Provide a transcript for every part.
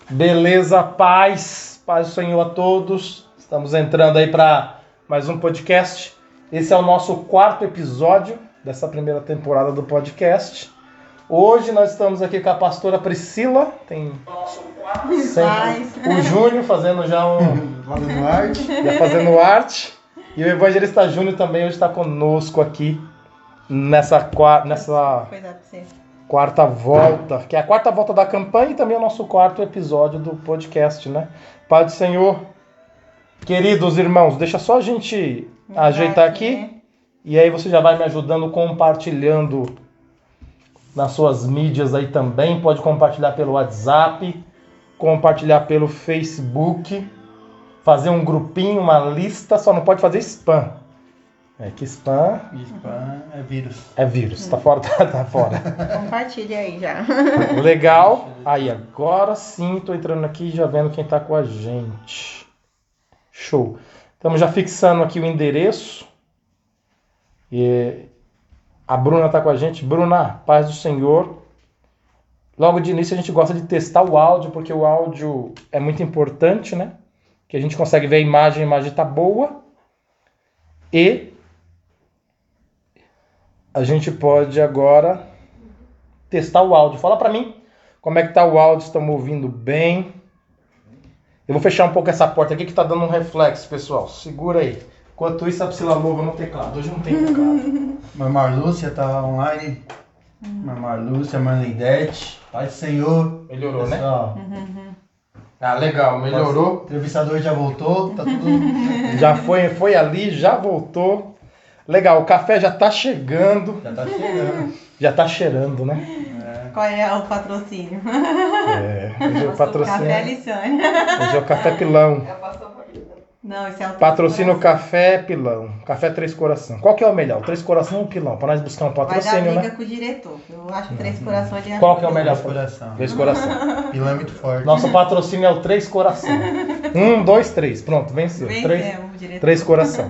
Beleza, paz do Senhor a todos. Estamos entrando aí para mais um podcast. Esse é o nosso 4º episódio dessa primeira temporada do podcast. Hoje nós estamos aqui com a pastora Priscila, tem o Júnior fazendo já fazendo arte. E o evangelista Júnior também hoje está conosco aqui nessa quarta volta, que é a quarta volta da campanha e também o nosso 4º episódio do podcast, né? Pai do Senhor, queridos irmãos, deixa só a gente ajeitar aqui, né? E aí você já vai me ajudando compartilhando nas suas mídias aí também. Pode compartilhar pelo WhatsApp, compartilhar pelo Facebook, fazer um grupinho, uma lista, só não pode fazer spam. Que spam é vírus. É vírus, tá fora. Compartilha aí já. Legal. Aí, agora sim, tô entrando aqui e já vendo quem tá com a gente. Show. Estamos já fixando aqui o endereço. E a Bruna tá com a gente. Bruna, paz do Senhor. Logo de início a gente gosta de testar o áudio, porque o áudio é muito importante, né? Que a gente consegue ver a imagem tá boa. E a gente pode agora testar o áudio. Fala pra mim como é que tá o áudio, estamos ouvindo bem. Eu vou fechar um pouco essa porta aqui que tá dando um reflexo, pessoal. Segura aí. Enquanto isso, a Priscila louva no teclado. Hoje não tem teclado. Mamãe Lúcia tá online. Mamãe Lúcia, Marlendete. Pai do Senhor. Melhorou, pessoal, né? Ah, legal. Melhorou. O entrevistador já voltou. Tá tudo... Já foi ali, já voltou. Legal, o café já tá chegando. Já tá cheirando, né? Qual é o patrocínio? Hoje é o patrocínio. Café Aliciane. Hoje é o Café Pilão. Não, esse é o Patrocínio Café Pilão. Café Três Coração. Qual que é o melhor? O Três Coração ou o Pilão? Pra nós buscar um patrocínio, vai dar briga, né? com o diretor. Eu acho que Três Corações é... Qual que é o melhor? Três Coração. Três Coração. Pilão é muito forte. Nosso patrocínio é o Três Coração. 1, 2, 3. Pronto, venceu. Três Coração.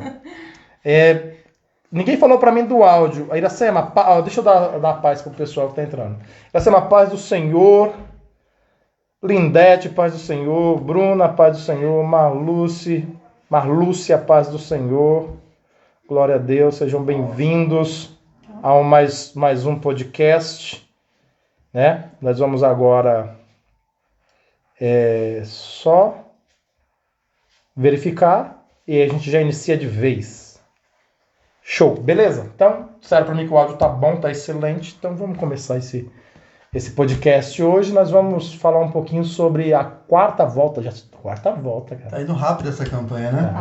Ninguém falou pra mim do áudio. Iracema, deixa eu dar paz pro pessoal que tá entrando. Iracema, paz do Senhor. Lindete, paz do Senhor. Bruna, paz do Senhor. Marlúcia, paz do Senhor. Glória a Deus, sejam bem-vindos a mais um podcast, né? Nós vamos agora só verificar e a gente já inicia de vez. Show, beleza? Então, disseram para mim que o áudio tá bom, tá excelente, então vamos começar esse podcast hoje. Nós vamos falar um pouquinho sobre a quarta volta, quarta volta, cara. Tá indo rápido essa campanha, né?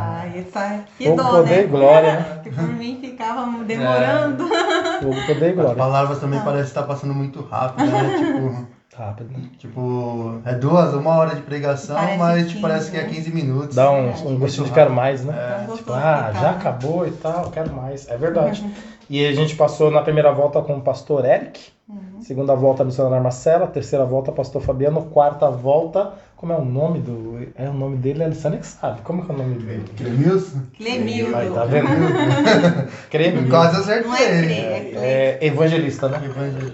Que dó, poder né? e glória, né? Que por mim ficava demorando. Fogo, poder e glória. As palavras também parecem estar passando muito rápido, né? Rápido. Tipo, é 1 hora de pregação, mas parece que é 15 minutos. Dá um gostinho de quero mais, né? Tipo, já acabou e tal, quero mais. É verdade. E a gente passou na primeira volta com o pastor Eric, segunda volta a missionária Marcela, terceira volta pastor Fabiano, quarta volta, como é o nome do... o nome dele é a Alissane que sabe. Como que é o nome dele? Clemildo. Aí, tá vendo? Cremildo. Quase acertei. Evangelista, né?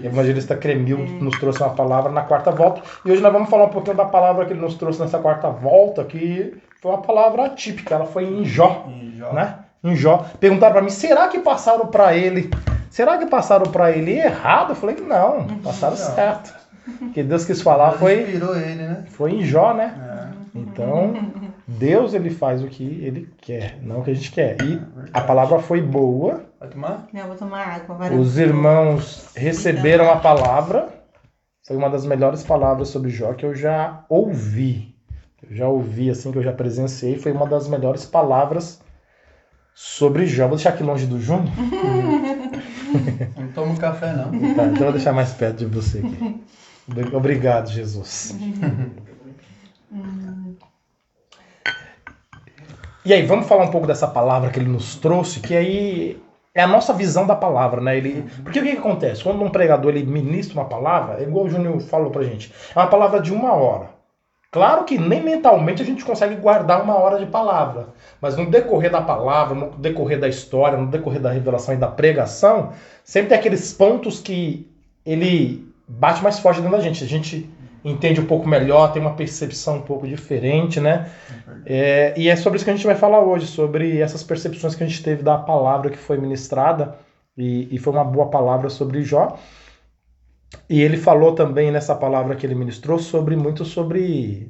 Evangelista Cremildo nos trouxe uma palavra na quarta volta. E hoje nós vamos falar um pouquinho da palavra que ele nos trouxe nessa quarta volta, que foi uma palavra atípica. Ela foi em Jó, né? Em Jó. Perguntaram pra mim, será que passaram pra ele errado? Eu falei que não, passaram certo. Que Deus quis falar inspirou ele, né? Foi em Jó, né? Então, Deus ele faz o que ele quer, não o que a gente quer. E a palavra foi boa. Vai tomar? Não, vou tomar água. Os irmãos receberam a palavra. Foi uma das melhores palavras sobre Jó que eu já ouvi. Assim, que eu já presenciei. Foi uma das melhores palavras sobre Jó. Vou deixar aqui longe do Júnior. Não tomo café, não. Tá, então eu vou deixar mais perto de você aqui. Obrigado, Jesus. E aí, vamos falar um pouco dessa palavra que ele nos trouxe, que aí é a nossa visão da palavra, né? Porque o que acontece? Quando um pregador ele ministra uma palavra, é igual o Júnior falou pra gente, é uma palavra de 1 hora. Claro que nem mentalmente a gente consegue guardar 1 hora de palavra, mas no decorrer da palavra, no decorrer da história, no decorrer da revelação e da pregação, sempre tem aqueles pontos que ele bate mais forte dentro da gente. A gente entende um pouco melhor, tem uma percepção um pouco diferente, né? E é sobre isso que a gente vai falar hoje, sobre essas percepções que a gente teve da palavra que foi ministrada, e foi uma boa palavra sobre Jó. E ele falou também nessa palavra que ele ministrou muito sobre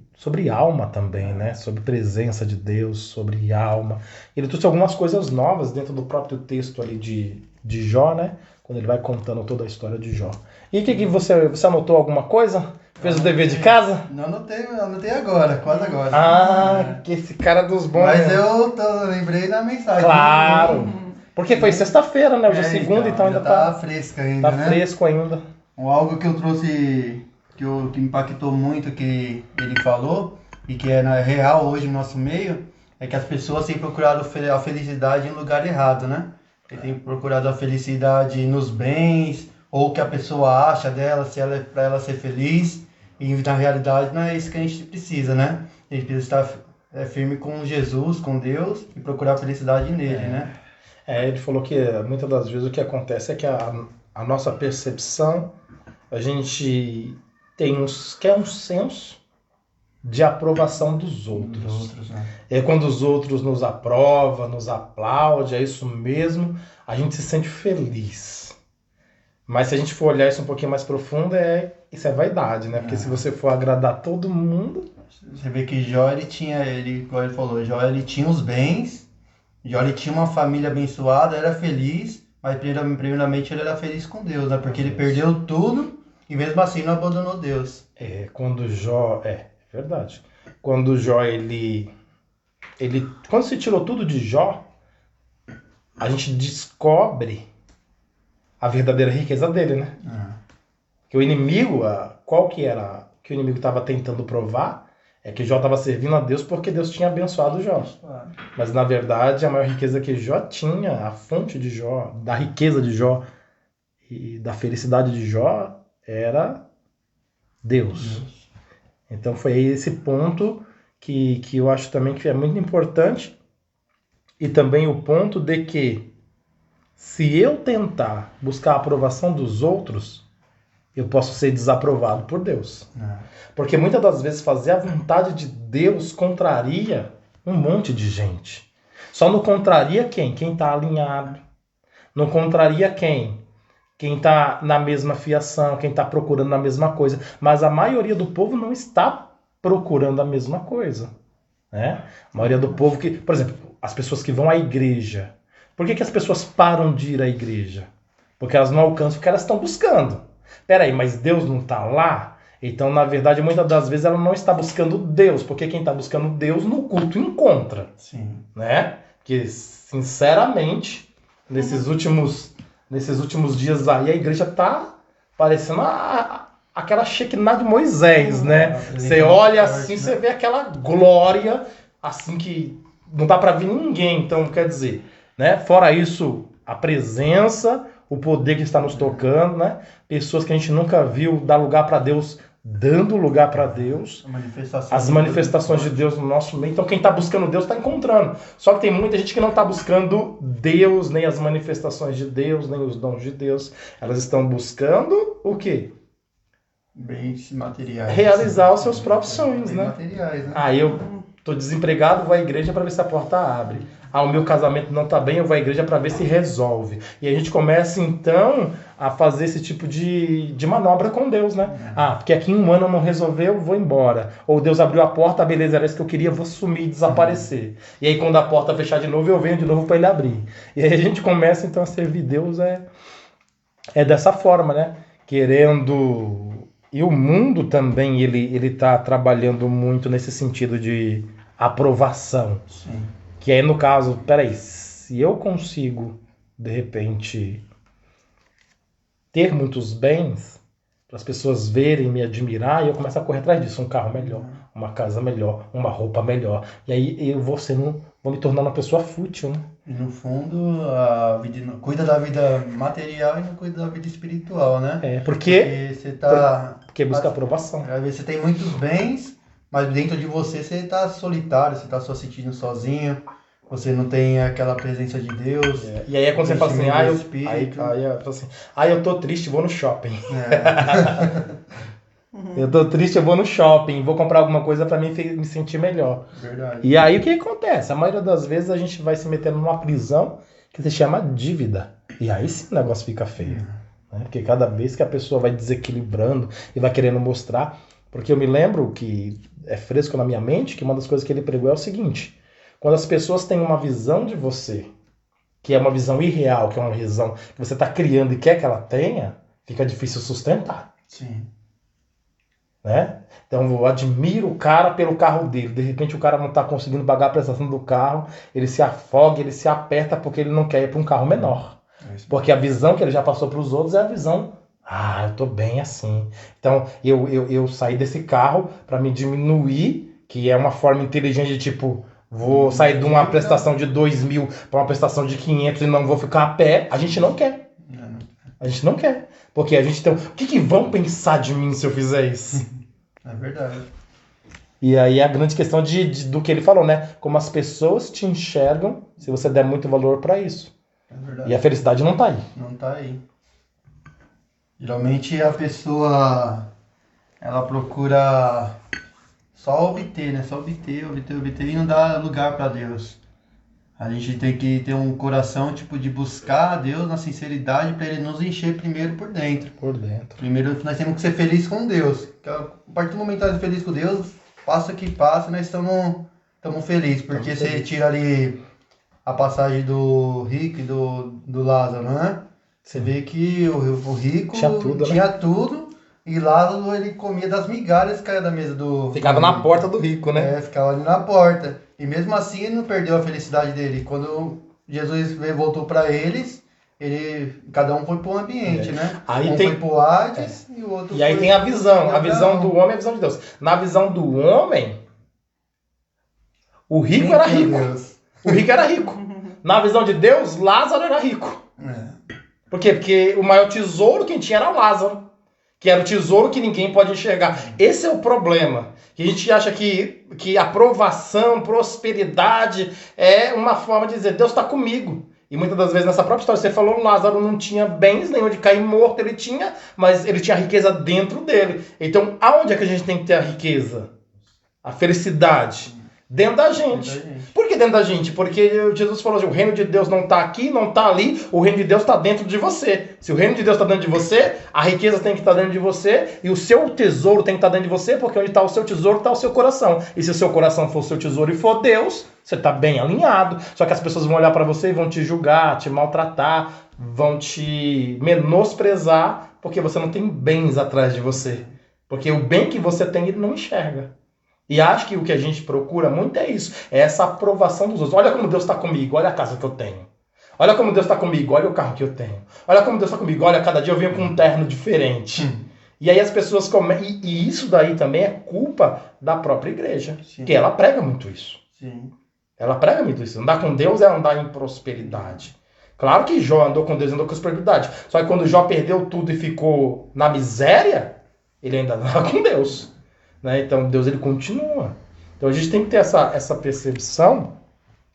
alma também, né? Sobre presença de Deus, sobre alma. Ele trouxe algumas coisas novas dentro do próprio texto ali de Jó, né? Quando ele vai contando toda a história de Jó. E o que você anotou alguma coisa? Fez o dever de casa? Não anotei agora, quase agora. Que esse cara dos bons. Mas eu lembrei da mensagem. Claro! Porque foi sexta-feira, né? Hoje é segunda, então ainda tá fresca ainda, tá né? fresco ainda. Algo que eu trouxe, que me impactou muito, que ele falou, e que é real hoje no nosso meio, é que as pessoas têm procurado a felicidade em lugar errado, né? Ele tem procurado a felicidade nos bens, ou o que a pessoa acha dela, para ela ser feliz, e na realidade não é isso que a gente precisa, né? A gente precisa estar firme com Jesus, com Deus, e procurar a felicidade nele, né? Ele falou que muitas das vezes o que acontece é que a nossa percepção, a gente quer um senso de aprovação dos outros. Né? E quando os outros nos aprovam, nos aplaudem, é isso mesmo, a gente se sente feliz. Mas se a gente for olhar isso um pouquinho mais profundo, isso é vaidade, né? Porque se você for agradar todo mundo... Você vê que Jó, como ele falou, Jó ele tinha os bens, Jó ele tinha uma família abençoada, era feliz, mas primeiramente ele era feliz com Deus, né? Porque ele perdeu tudo e mesmo assim não abandonou Deus. Quando Jó... verdade. Quando Jó, quando se tirou tudo de Jó, a gente descobre a verdadeira riqueza dele, né? Que o inimigo, qual que era que o inimigo estava tentando provar? É que Jó estava servindo a Deus porque Deus tinha abençoado Jó. Mas na verdade a maior riqueza que Jó tinha, a fonte de Jó, da riqueza de Jó e da felicidade de Jó era Deus. Então foi esse ponto que eu acho também que é muito importante, e também o ponto de que se eu tentar buscar a aprovação dos outros, eu posso ser desaprovado por Deus. Porque muitas das vezes fazer a vontade de Deus contraria um monte de gente. Só não contraria quem? Quem está alinhado. Não contraria quem? Quem está na mesma fiação, quem está procurando a mesma coisa. Mas a maioria do povo não está procurando a mesma coisa. Né? A maioria do povo que... Por exemplo, as pessoas que vão à igreja. Por que as pessoas param de ir à igreja? Porque elas não alcançam o que elas estão buscando. Peraí, mas Deus não está lá? Então, na verdade, muitas das vezes ela não está buscando Deus. Porque quem está buscando Deus no culto encontra. Sim. Né? Porque, sinceramente, nesses últimos dias aí, a igreja tá parecendo aquela Shekinah de Moisés, né? Você olha assim, você vê aquela glória, assim que não dá para ver ninguém. Então, quer dizer, né? Fora isso, a presença, o poder que está nos tocando, né? Pessoas que a gente nunca viu dar lugar para Deus, dando lugar para Deus, as manifestações de Deus no nosso meio. Então quem está buscando Deus está encontrando. Só que tem muita gente que não está buscando Deus, nem as manifestações de Deus, nem os dons de Deus. Elas estão buscando o quê? Bens materiais. Realizar os seus próprios sonhos, né? Materiais, né? Eu estou desempregado, vou à igreja para ver se a porta abre. O meu casamento não está bem, eu vou à igreja para ver se resolve. E a gente começa, então, a fazer esse tipo de manobra com Deus, né? Porque aqui em um ano não resolveu, eu vou embora. Ou Deus abriu a porta, beleza, era isso que eu queria, vou sumir, desaparecer. E aí quando a porta fechar de novo, eu venho de novo para ele abrir. E aí a gente começa, então, a servir Deus dessa forma, né? Querendo... E o mundo também, ele tá trabalhando muito nesse sentido de aprovação. Sim. Que aí, no caso, peraí, se eu consigo, de repente, ter muitos bens, para as pessoas verem, me admirar, e eu começo a correr atrás disso, um carro melhor, uma casa melhor, uma roupa melhor. E aí eu vou me tornar uma pessoa fútil, né? E no fundo, cuida da vida material e não cuida da vida espiritual, né? Porque você tá... Porque busca aprovação. Às vezes você tem muitos bens, mas dentro de você está solitário, você está só sentindo sozinho, você não tem aquela presença de Deus. E aí é quando você fala assim, eu tô triste, vou no shopping. Eu tô triste, eu vou no shopping, vou comprar alguma coisa pra mim me sentir melhor. Verdade. E aí o que acontece? A maioria das vezes a gente vai se metendo numa prisão que se chama dívida. E aí sim o negócio fica feio. Né? Porque cada vez que a pessoa vai desequilibrando e vai querendo mostrar... Porque eu me lembro que é fresco na minha mente que uma das coisas que ele pregou é o seguinte. Quando as pessoas têm uma visão de você, que é uma visão irreal, que é uma visão que você está criando e quer que ela tenha, fica difícil sustentar. Sim. Né? Então eu admiro o cara pelo carro dele. De repente o cara não está conseguindo pagar a prestação do carro, ele se afoga, ele se aperta porque ele não quer ir para um carro menor. Porque a visão que ele já passou para os outros é a visão, eu tô bem assim. Então eu saí desse carro para me diminuir, que é uma forma inteligente de tipo, vou sair de uma prestação de 2.000 para uma prestação de 500 e não vou ficar a pé. A gente não quer. A gente não quer. Porque a gente tem... O que vão pensar de mim se eu fizer isso? É verdade. E aí a grande questão do que ele falou, né? Como as pessoas te enxergam se você der muito valor para isso. É verdade. E a felicidade não tá aí. Não tá aí. Geralmente a pessoa, ela procura só obter, né? Só obter e não dá lugar para Deus. A gente tem que ter um coração tipo de buscar a Deus na sinceridade para Ele nos encher primeiro por dentro. Por dentro. Primeiro nós temos que ser felizes com Deus. A partir do momento que nós somos felizes com Deus, passa que passa, nós estamos felizes. Porque você tira ali a passagem do rico e do Lázaro, né? Você vê que o rico tinha tudo e Lázaro ele comia das migalhas que caía da mesa do... Ficava na porta do rico, né? Ficava ali na porta. E mesmo assim ele não perdeu a felicidade dele. Quando Jesus voltou para eles, cada um foi para um ambiente, né? Aí foi para o Hades e o outro E aí tem a visão do homem e a visão de Deus. Na visão do homem, o rico era rico. O rico era rico. Na visão de Deus, Lázaro era rico. Por quê? Porque o maior tesouro quem tinha era Lázaro. Que era o tesouro que ninguém pode enxergar. Esse é o problema. Que a gente acha que aprovação, prosperidade é uma forma de dizer Deus está comigo. E muitas das vezes nessa própria história você falou, Lázaro não tinha bens, nem onde cair morto ele tinha, mas ele tinha a riqueza dentro dele. Então aonde é que a gente tem que ter a riqueza? A felicidade? Dentro da gente. Por que dentro da gente? Porque Jesus falou assim, o reino de Deus não está aqui, não está ali, o reino de Deus está dentro de você. Se o reino de Deus está dentro de você, a riqueza tem que estar dentro de você e o seu tesouro tem que estar dentro de você, porque onde está o seu tesouro está o seu coração. E se o seu coração for o seu tesouro e for Deus, você está bem alinhado. Só que as pessoas vão olhar para você e vão te julgar, te maltratar, vão te menosprezar, porque você não tem bens atrás de você. Porque o bem que você tem, ele não enxerga. E acho que o que a gente procura muito é isso. É essa aprovação dos outros. Olha como Deus está comigo, olha a casa que eu tenho. Olha como Deus está comigo, olha o carro que eu tenho. Olha como Deus está comigo, olha, cada dia eu venho com um terno diferente. E aí as pessoas começam... E isso daí também é culpa da própria igreja. Sim. Que ela prega muito isso. Sim. Ela prega muito isso. Andar com Deus é andar em prosperidade. Claro que Jó andou com Deus e andou com prosperidade. Só que quando Jó perdeu tudo e ficou na miséria, ele ainda andava com Deus. Né? Então Deus ele continua. Então a gente tem que ter essa percepção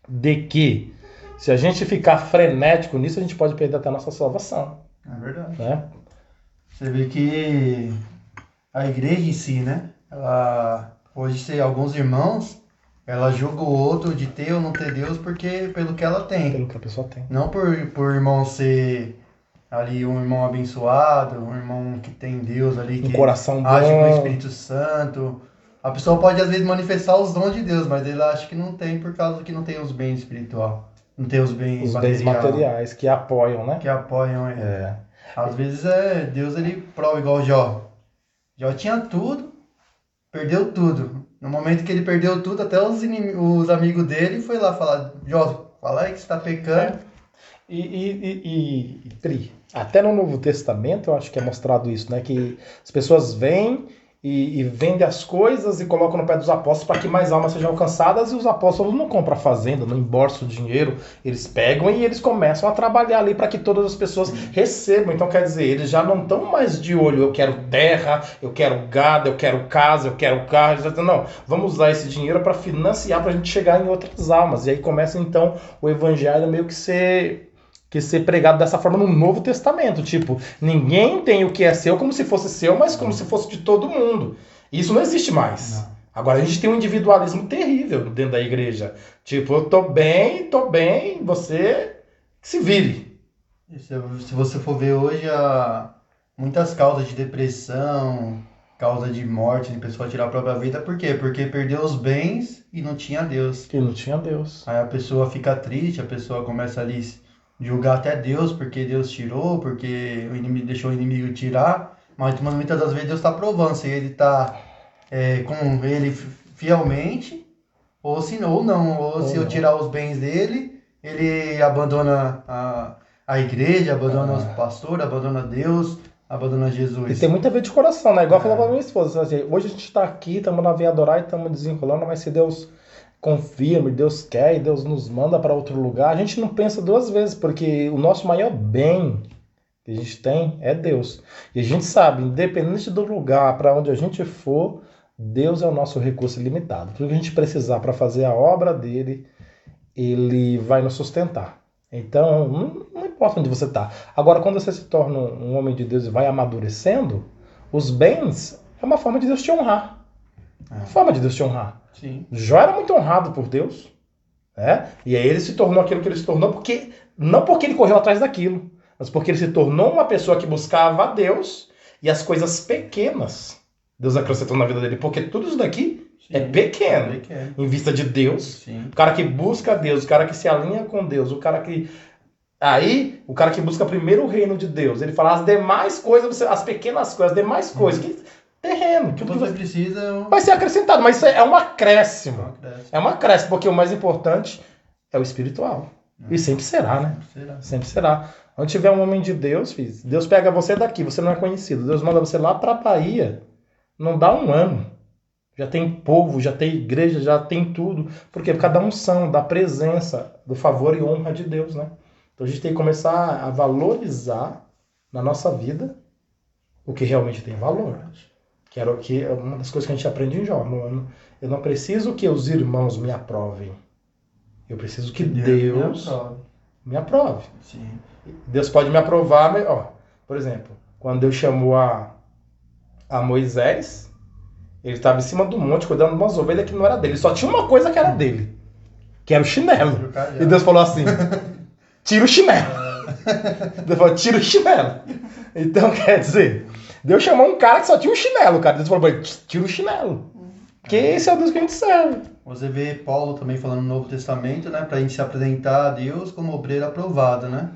de que se a gente ficar frenético nisso, a gente pode perder até a nossa salvação. É verdade. Né? Você vê que a igreja em si, né? Ela, hoje tem alguns irmãos, ela julga o outro de ter ou não ter Deus pelo que ela tem. Pelo que a pessoa tem. Não por irmão ser ali um irmão abençoado, um irmão que tem Deus ali, que coração age bom. com o Espírito Santo. A pessoa pode às vezes manifestar os dons de Deus, mas ele acha que não tem por causa que não tem os bens espiritual. Não tem os bens materiais que apoiam, né? Que apoiam ele. É. Às vezes Deus ele prova igual o Jó. Jó tinha tudo, perdeu tudo. No momento que ele perdeu tudo, até os amigos dele foi lá falar, Jó, fala aí que você está pecando. Pri, até no Novo Testamento eu acho que é mostrado isso, né? Que as pessoas vêm e vendem as coisas e colocam no pé dos apóstolos para que mais almas sejam alcançadas, e os apóstolos não compram a fazenda, não embolsam o dinheiro, eles pegam e eles começam a trabalhar ali para que todas as pessoas recebam. Então quer dizer, eles já não estão mais de olho, eu quero terra, eu quero gado, eu quero casa, eu quero carro, eles dizem, não, vamos usar esse dinheiro para financiar para a gente chegar em outras almas. E aí começa então o evangelho meio que ser que ser pregado dessa forma no Novo Testamento. Tipo, ninguém tem o que é seu como se fosse seu, mas como se fosse de todo mundo. Isso não existe mais. Não. Agora a gente tem um individualismo terrível dentro da igreja. Tipo, eu tô bem, você se vire. E se você for ver hoje, há muitas causas de depressão, causa de morte, de pessoa tirar a própria vida. Por quê? Porque perdeu os bens e não tinha Deus. Que não tinha Deus. Aí a pessoa fica triste, a pessoa começa ali julgar até Deus, porque Deus tirou, porque o inimigo deixou o inimigo tirar. Mas muitas das vezes Deus está provando se ele está com ele fielmente, ou se não. Ou se eu tirar os bens dele, ele abandona a igreja, abandona os pastores, abandona Deus, abandona Jesus. E tem muito a ver de coração, né? Igual eu falava pra minha esposa, assim, hoje a gente está aqui, estamos na Via Adorar e estamos desenrolando, mas se Deus confirma, Deus quer e Deus nos manda para outro lugar, a gente não pensa duas vezes, porque o nosso maior bem que a gente tem é Deus. E a gente sabe, independente do lugar para onde a gente for, Deus é o nosso recurso ilimitado. Tudo que a gente precisar para fazer a obra dele, ele vai nos sustentar. Então, não importa onde você está. Agora, quando você se torna um homem de Deus e vai amadurecendo, os bens é uma forma de Deus te honrar. É uma forma de Deus te honrar. Sim. Jó era muito honrado por Deus. Né? E aí ele se tornou aquilo que ele se tornou, não porque ele correu atrás daquilo, mas porque ele se tornou uma pessoa que buscava a Deus e as coisas pequenas Deus acrescentou na vida dele. Porque tudo isso daqui é pequeno. Em vista de Deus. Sim. O cara que busca Deus, o cara que se alinha com Deus, o cara que... Aí, o cara que busca primeiro o reino de Deus, ele fala as demais coisas, as pequenas coisas, as demais coisas, que terreno, Tudo que você precisa vai ser acrescentado, mas isso é um acréscimo. É um acréscimo, porque o mais importante é o espiritual. E sempre será, né? Sempre será. Onde tiver um homem de Deus, filho, Deus pega você daqui, você não é conhecido. Deus manda você lá pra Bahia, não dá um ano. Já tem povo, já tem igreja, já tem tudo. Por quê? Por causa da unção, da presença, do favor e honra de Deus, né? Então a gente tem que começar a valorizar na nossa vida o que realmente tem valor. Que era uma das coisas que a gente aprende em Jó. Eu não preciso que os irmãos me aprovem. Eu preciso que Deus me aprove. Sim. Deus pode me aprovar, por exemplo, quando Deus chamou a Moisés, ele estava em cima do monte cuidando de umas ovelhas que não era dele. Só tinha uma coisa que era dele, que era o chinelo. E Deus falou assim, tira o chinelo. Deus falou, tira o chinelo. Então, quer dizer, Deus chamou um cara que só tinha um chinelo, cara. Deus falou, tira o chinelo. Porque esse é o Deus que a gente serve. Você vê Paulo também falando no Novo Testamento, né? Pra gente se apresentar a Deus como obreiro aprovado, né?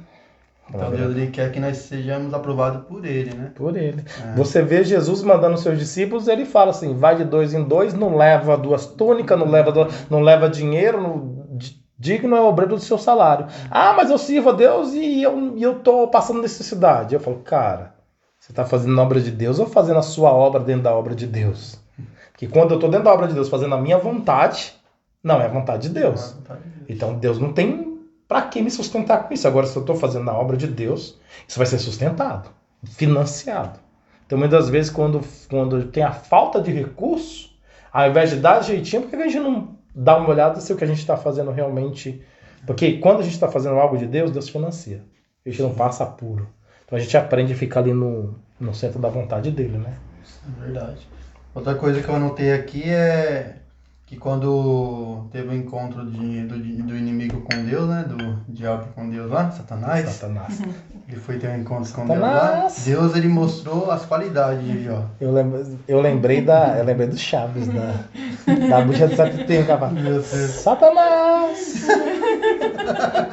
Então Deus ele quer que nós sejamos aprovados por ele, né? Por ele. Você vê Jesus mandando os seus discípulos, ele fala assim, vai de 2 em 2, não leva 2 túnicas, não leva dinheiro, digno é o obreiro do seu salário. Ah, mas eu sirvo a Deus e eu tô passando necessidade. Eu falo, cara, você tá fazendo a obra de Deus ou fazendo a sua obra dentro da obra de Deus? Porque quando eu tô dentro da obra de Deus fazendo a minha vontade, não é a vontade de Deus. Então Deus não tem para que me sustentar com isso. Agora, se eu estou fazendo a obra de Deus, isso vai ser sustentado, financiado. Então, muitas das vezes, quando tem a falta de recurso, ao invés de dar jeitinho, por que a gente não dá uma olhada se o que a gente está fazendo realmente... Porque quando a gente está fazendo algo de Deus, Deus financia. A gente não passa apuro. Então, a gente aprende a ficar ali no centro da vontade dele, né? É verdade. Outra coisa que eu anotei aqui é que quando teve o encontro do inimigo com Deus, né? Do diabo com Deus lá, Satanás. Ele foi ter um encontro com Deus lá. Deus, ele mostrou as qualidades de Jó. Eu lembrei do Chaves, da bucha do Sapitempo, rapaz. Satanás!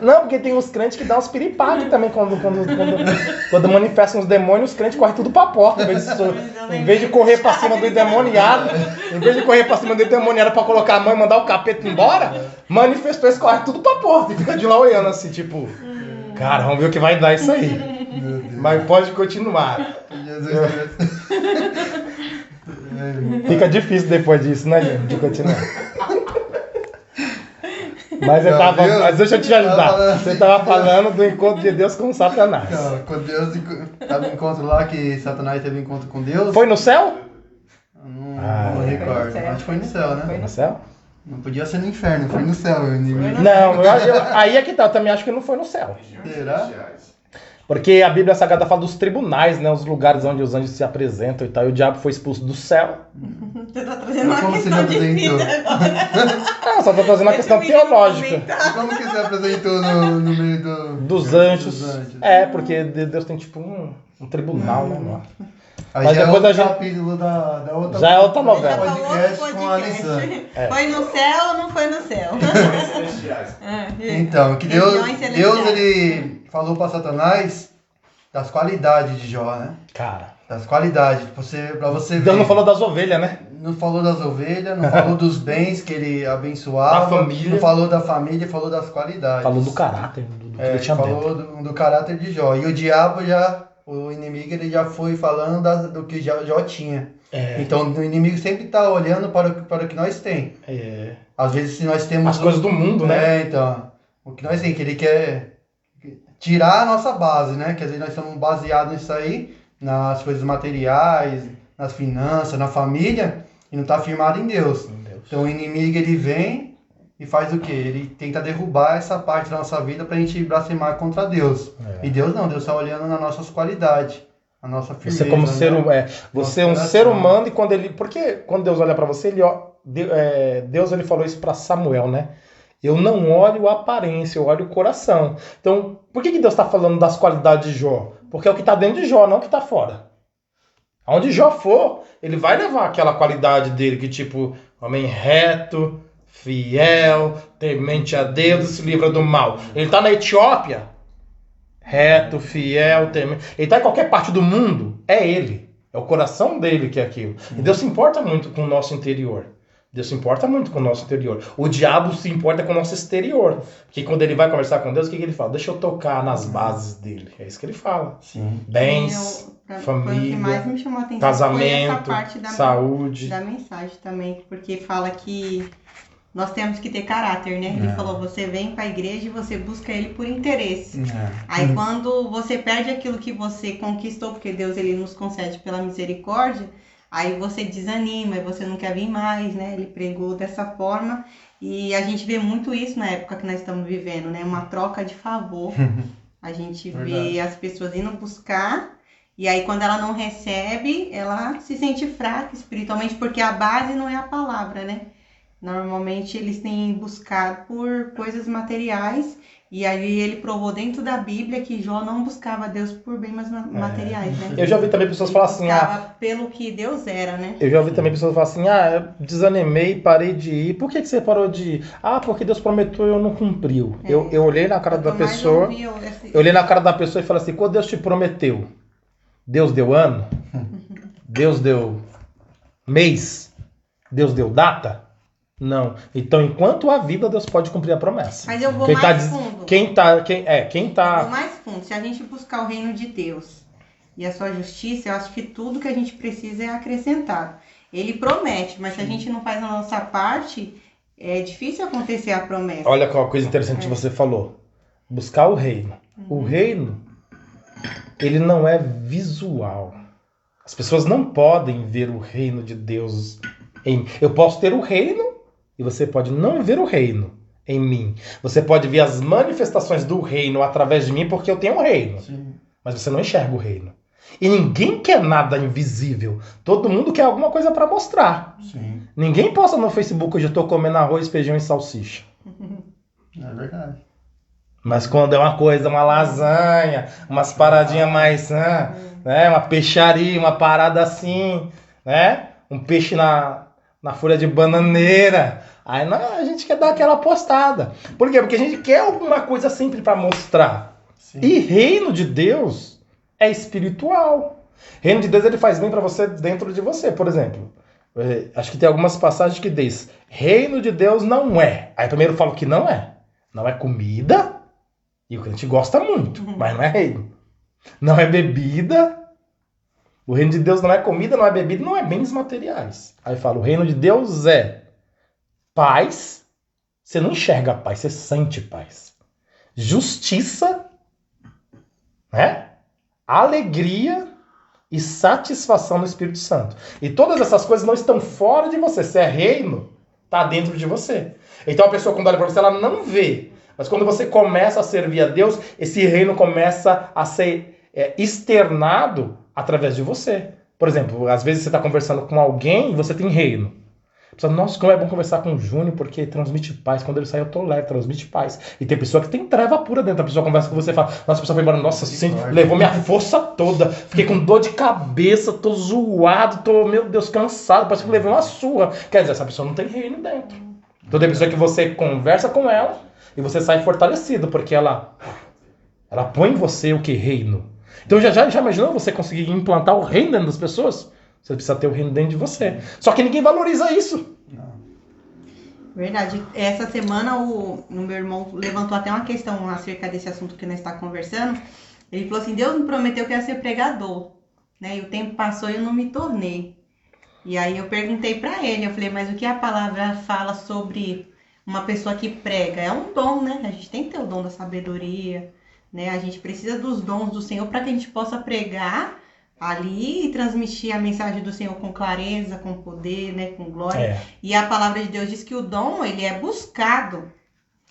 Não, porque tem uns crentes que dão uns piripaques também quando manifestam os demônios, os crentes correm tudo pra porta. Em vez de correr pra cima do endemoniado, pra colocar a mão e mandar o capeta embora, manifestou, eles correm tudo pra porta e fica de lá olhando assim, tipo, cara, vamos ver o que vai dar isso aí. Mas pode continuar. Fica difícil depois disso, né, gente, de continuar. Mas deixa eu te ajudar. Você estava falando do encontro de Deus com Satanás. Com Deus, tava um encontro lá que Satanás teve um encontro com Deus. Foi no céu? Não recordo. Acho que foi no céu, né? Foi no céu? Não podia ser no inferno, foi no céu. O inimigo. Não, aí é que tá, eu também acho que não foi no céu. Será? Porque a Bíblia Sagrada fala dos tribunais, né? Os lugares onde os anjos se apresentam e tal. E o diabo foi expulso do céu. Você tá trazendo uma Como você questão já de apresentou? vida agora. Ah, só tô trazendo uma questão Deixa o menino teológica. comentar. Como que você apresentou no meio Dos anjos. dos anjos? É, porque Deus tem tipo um tribunal, né, mano? Aí Mas já depois é a outro gente- capítulo da outra. Já é outra Já novela. falou outro Podcast com a Alessandra. É. Foi no céu ou não foi no céu? Então, que Deus Regiões celestiais. ele falou para Satanás das qualidades de Jó, né? Cara, Das qualidades, pra você ver. Deus não falou das ovelhas, né? Não falou das ovelhas, não falou dos bens que ele abençoava, Da família. não falou da família, falou das qualidades. Falou do caráter, do que É, ele tinha dentro. falou do caráter de Jó. E o diabo já, o inimigo, ele já foi falando do que Jó tinha. É, Então o inimigo sempre está olhando para o que nós tem. é. Às vezes se nós temos As coisas do mundo, né? É, então, o que nós tem, que ele quer tirar a nossa base, né? Quer dizer, nós estamos baseados nisso aí, nas coisas materiais, nas finanças, na família, e não está firmado em Deus. Meu Deus. Então o inimigo, ele vem e faz o quê? Ele tenta derrubar essa parte da nossa vida para a gente blasfemar contra Deus. É. E Deus não, Deus está olhando nas nossas qualidades, a nossa firmeza. Você como ser né? humano, você é um Nossa, ser coração. humano e porque quando Deus olha pra você, Deus ele falou isso pra Samuel, né? Eu não olho a aparência, eu olho o coração. Então, por que Deus está falando das qualidades de Jó? Porque é o que está dentro de Jó, não o que está fora. Aonde Jó for, ele vai levar aquela qualidade dele, que tipo, homem reto, fiel, temente a Deus e se livra do mal. Ele está na Etiópia, reto, fiel, temente. Ele está em qualquer parte do mundo, é ele. É o coração dele que é aquilo. E Deus se importa muito com o nosso interior. Deus se importa muito com o nosso interior. O diabo se importa com o nosso exterior. Porque quando ele vai conversar com Deus, o que ele fala? Deixa eu tocar nas bases dele. É isso que ele fala. Sim. Bens, Foi o que família, mais me chamou a atenção. casamento, foi essa parte saúde. da mensagem também, porque fala que nós temos que ter caráter, né? Ele falou, você vem para a igreja e você busca ele por interesse. Aí quando você perde aquilo que você conquistou, porque Deus ele nos concede pela misericórdia, aí você desanima, e você não quer vir mais, né? Ele pregou dessa forma e a gente vê muito isso na época que nós estamos vivendo, né? Uma troca de favor. A gente vê as pessoas indo buscar e aí quando ela não recebe, ela se sente fraca espiritualmente, porque a base não é a palavra, né? Normalmente eles têm buscado por coisas materiais e aí ele provou dentro da Bíblia que Jó não buscava Deus por bens materiais, né? Eu já ouvi também pessoas Ele falar assim, buscava pelo que Deus era, né? eu já ouvi também pessoas falar assim, eu desanimei, parei de ir. Por que você parou de ir? Porque Deus prometeu e eu não cumpriu. Eu olhei na cara da pessoa, eu olhei na cara da pessoa e falei assim, quando Deus te prometeu, Deus deu ano? Deus deu mês? Deus deu data? Não. Então, enquanto há vida, Deus pode cumprir a promessa. Mas eu vou Quem mais tá, fundo. quem Eu vou tá... mais fundo. Se a gente buscar o reino de Deus e a sua justiça, eu acho que tudo que a gente precisa é acrescentado. Ele promete, mas se a gente não faz a nossa parte, é difícil acontecer a promessa. Olha qual coisa interessante que você falou. Buscar o reino. O reino, ele não é visual. As pessoas não podem ver o reino de Deus em mim. Eu posso ter o reino e você pode não ver o reino em mim. Você pode ver as manifestações do reino através de mim porque eu tenho o reino. Sim. Mas você não enxerga o reino. E ninguém quer nada invisível. Todo mundo quer alguma coisa para mostrar. Sim. Ninguém posta no Facebook hoje eu tô comendo arroz, feijão e salsicha. É verdade. Mas quando é uma coisa, uma lasanha, umas paradinhas mais, né, uma peixaria, uma parada assim, né? Um peixe na folha de bananeira. Aí a gente quer dar aquela postada. Por quê? Porque a gente quer alguma coisa sempre para mostrar. Sim. E reino de Deus é espiritual. Reino de Deus ele faz bem para você dentro de você, por exemplo. Acho que tem algumas passagens que diz: reino de Deus não é. Aí primeiro eu falo que não é. Não é comida. E o crente gosta muito, mas não é reino. Não é bebida. O reino de Deus não é comida, não é bebida, não é bens materiais. Aí fala, o reino de Deus é paz. Você não enxerga a paz, você sente paz. Justiça, né? Alegria e satisfação no Espírito Santo. E todas essas coisas não estão fora de você. Se é reino, está dentro de você. Então a pessoa, quando olha para você, ela não vê. Mas quando você começa a servir a Deus, esse reino começa a ser externado através de você. Por exemplo, às vezes você está conversando com alguém e você tem reino. Você fala, nossa, como é bom conversar com o Júnior, porque transmite paz. Quando ele sai, eu tô leve, transmite paz. E tem pessoa que tem treva pura dentro. A pessoa conversa com você e fala, nossa, a pessoa foi embora, nossa, assim, levou minha força toda. Fiquei com dor de cabeça, tô zoado, tô, meu Deus, cansado, parece que levei uma surra. Quer dizer, essa pessoa não tem reino dentro. Então tem pessoa que você conversa com ela e você sai fortalecido, porque ela põe em você o que? Reino. Então já imaginou você conseguir implantar o reino dentro das pessoas? Você precisa ter o reino dentro de você. Só que ninguém valoriza isso. Verdade. Essa semana o meu irmão levantou até uma questão acerca desse assunto que nós estamos conversando. Ele falou assim, Deus me prometeu que ia ser pregador, né? E o tempo passou e eu não me tornei. E aí eu perguntei para ele, eu falei, mas o que a palavra fala sobre uma pessoa que prega? É um dom, né? A gente tem que ter o dom da sabedoria, né? A gente precisa dos dons do Senhor para que a gente possa pregar ali e transmitir a mensagem do Senhor com clareza, com poder, né, com glória. E a palavra de Deus diz que o dom, ele é buscado.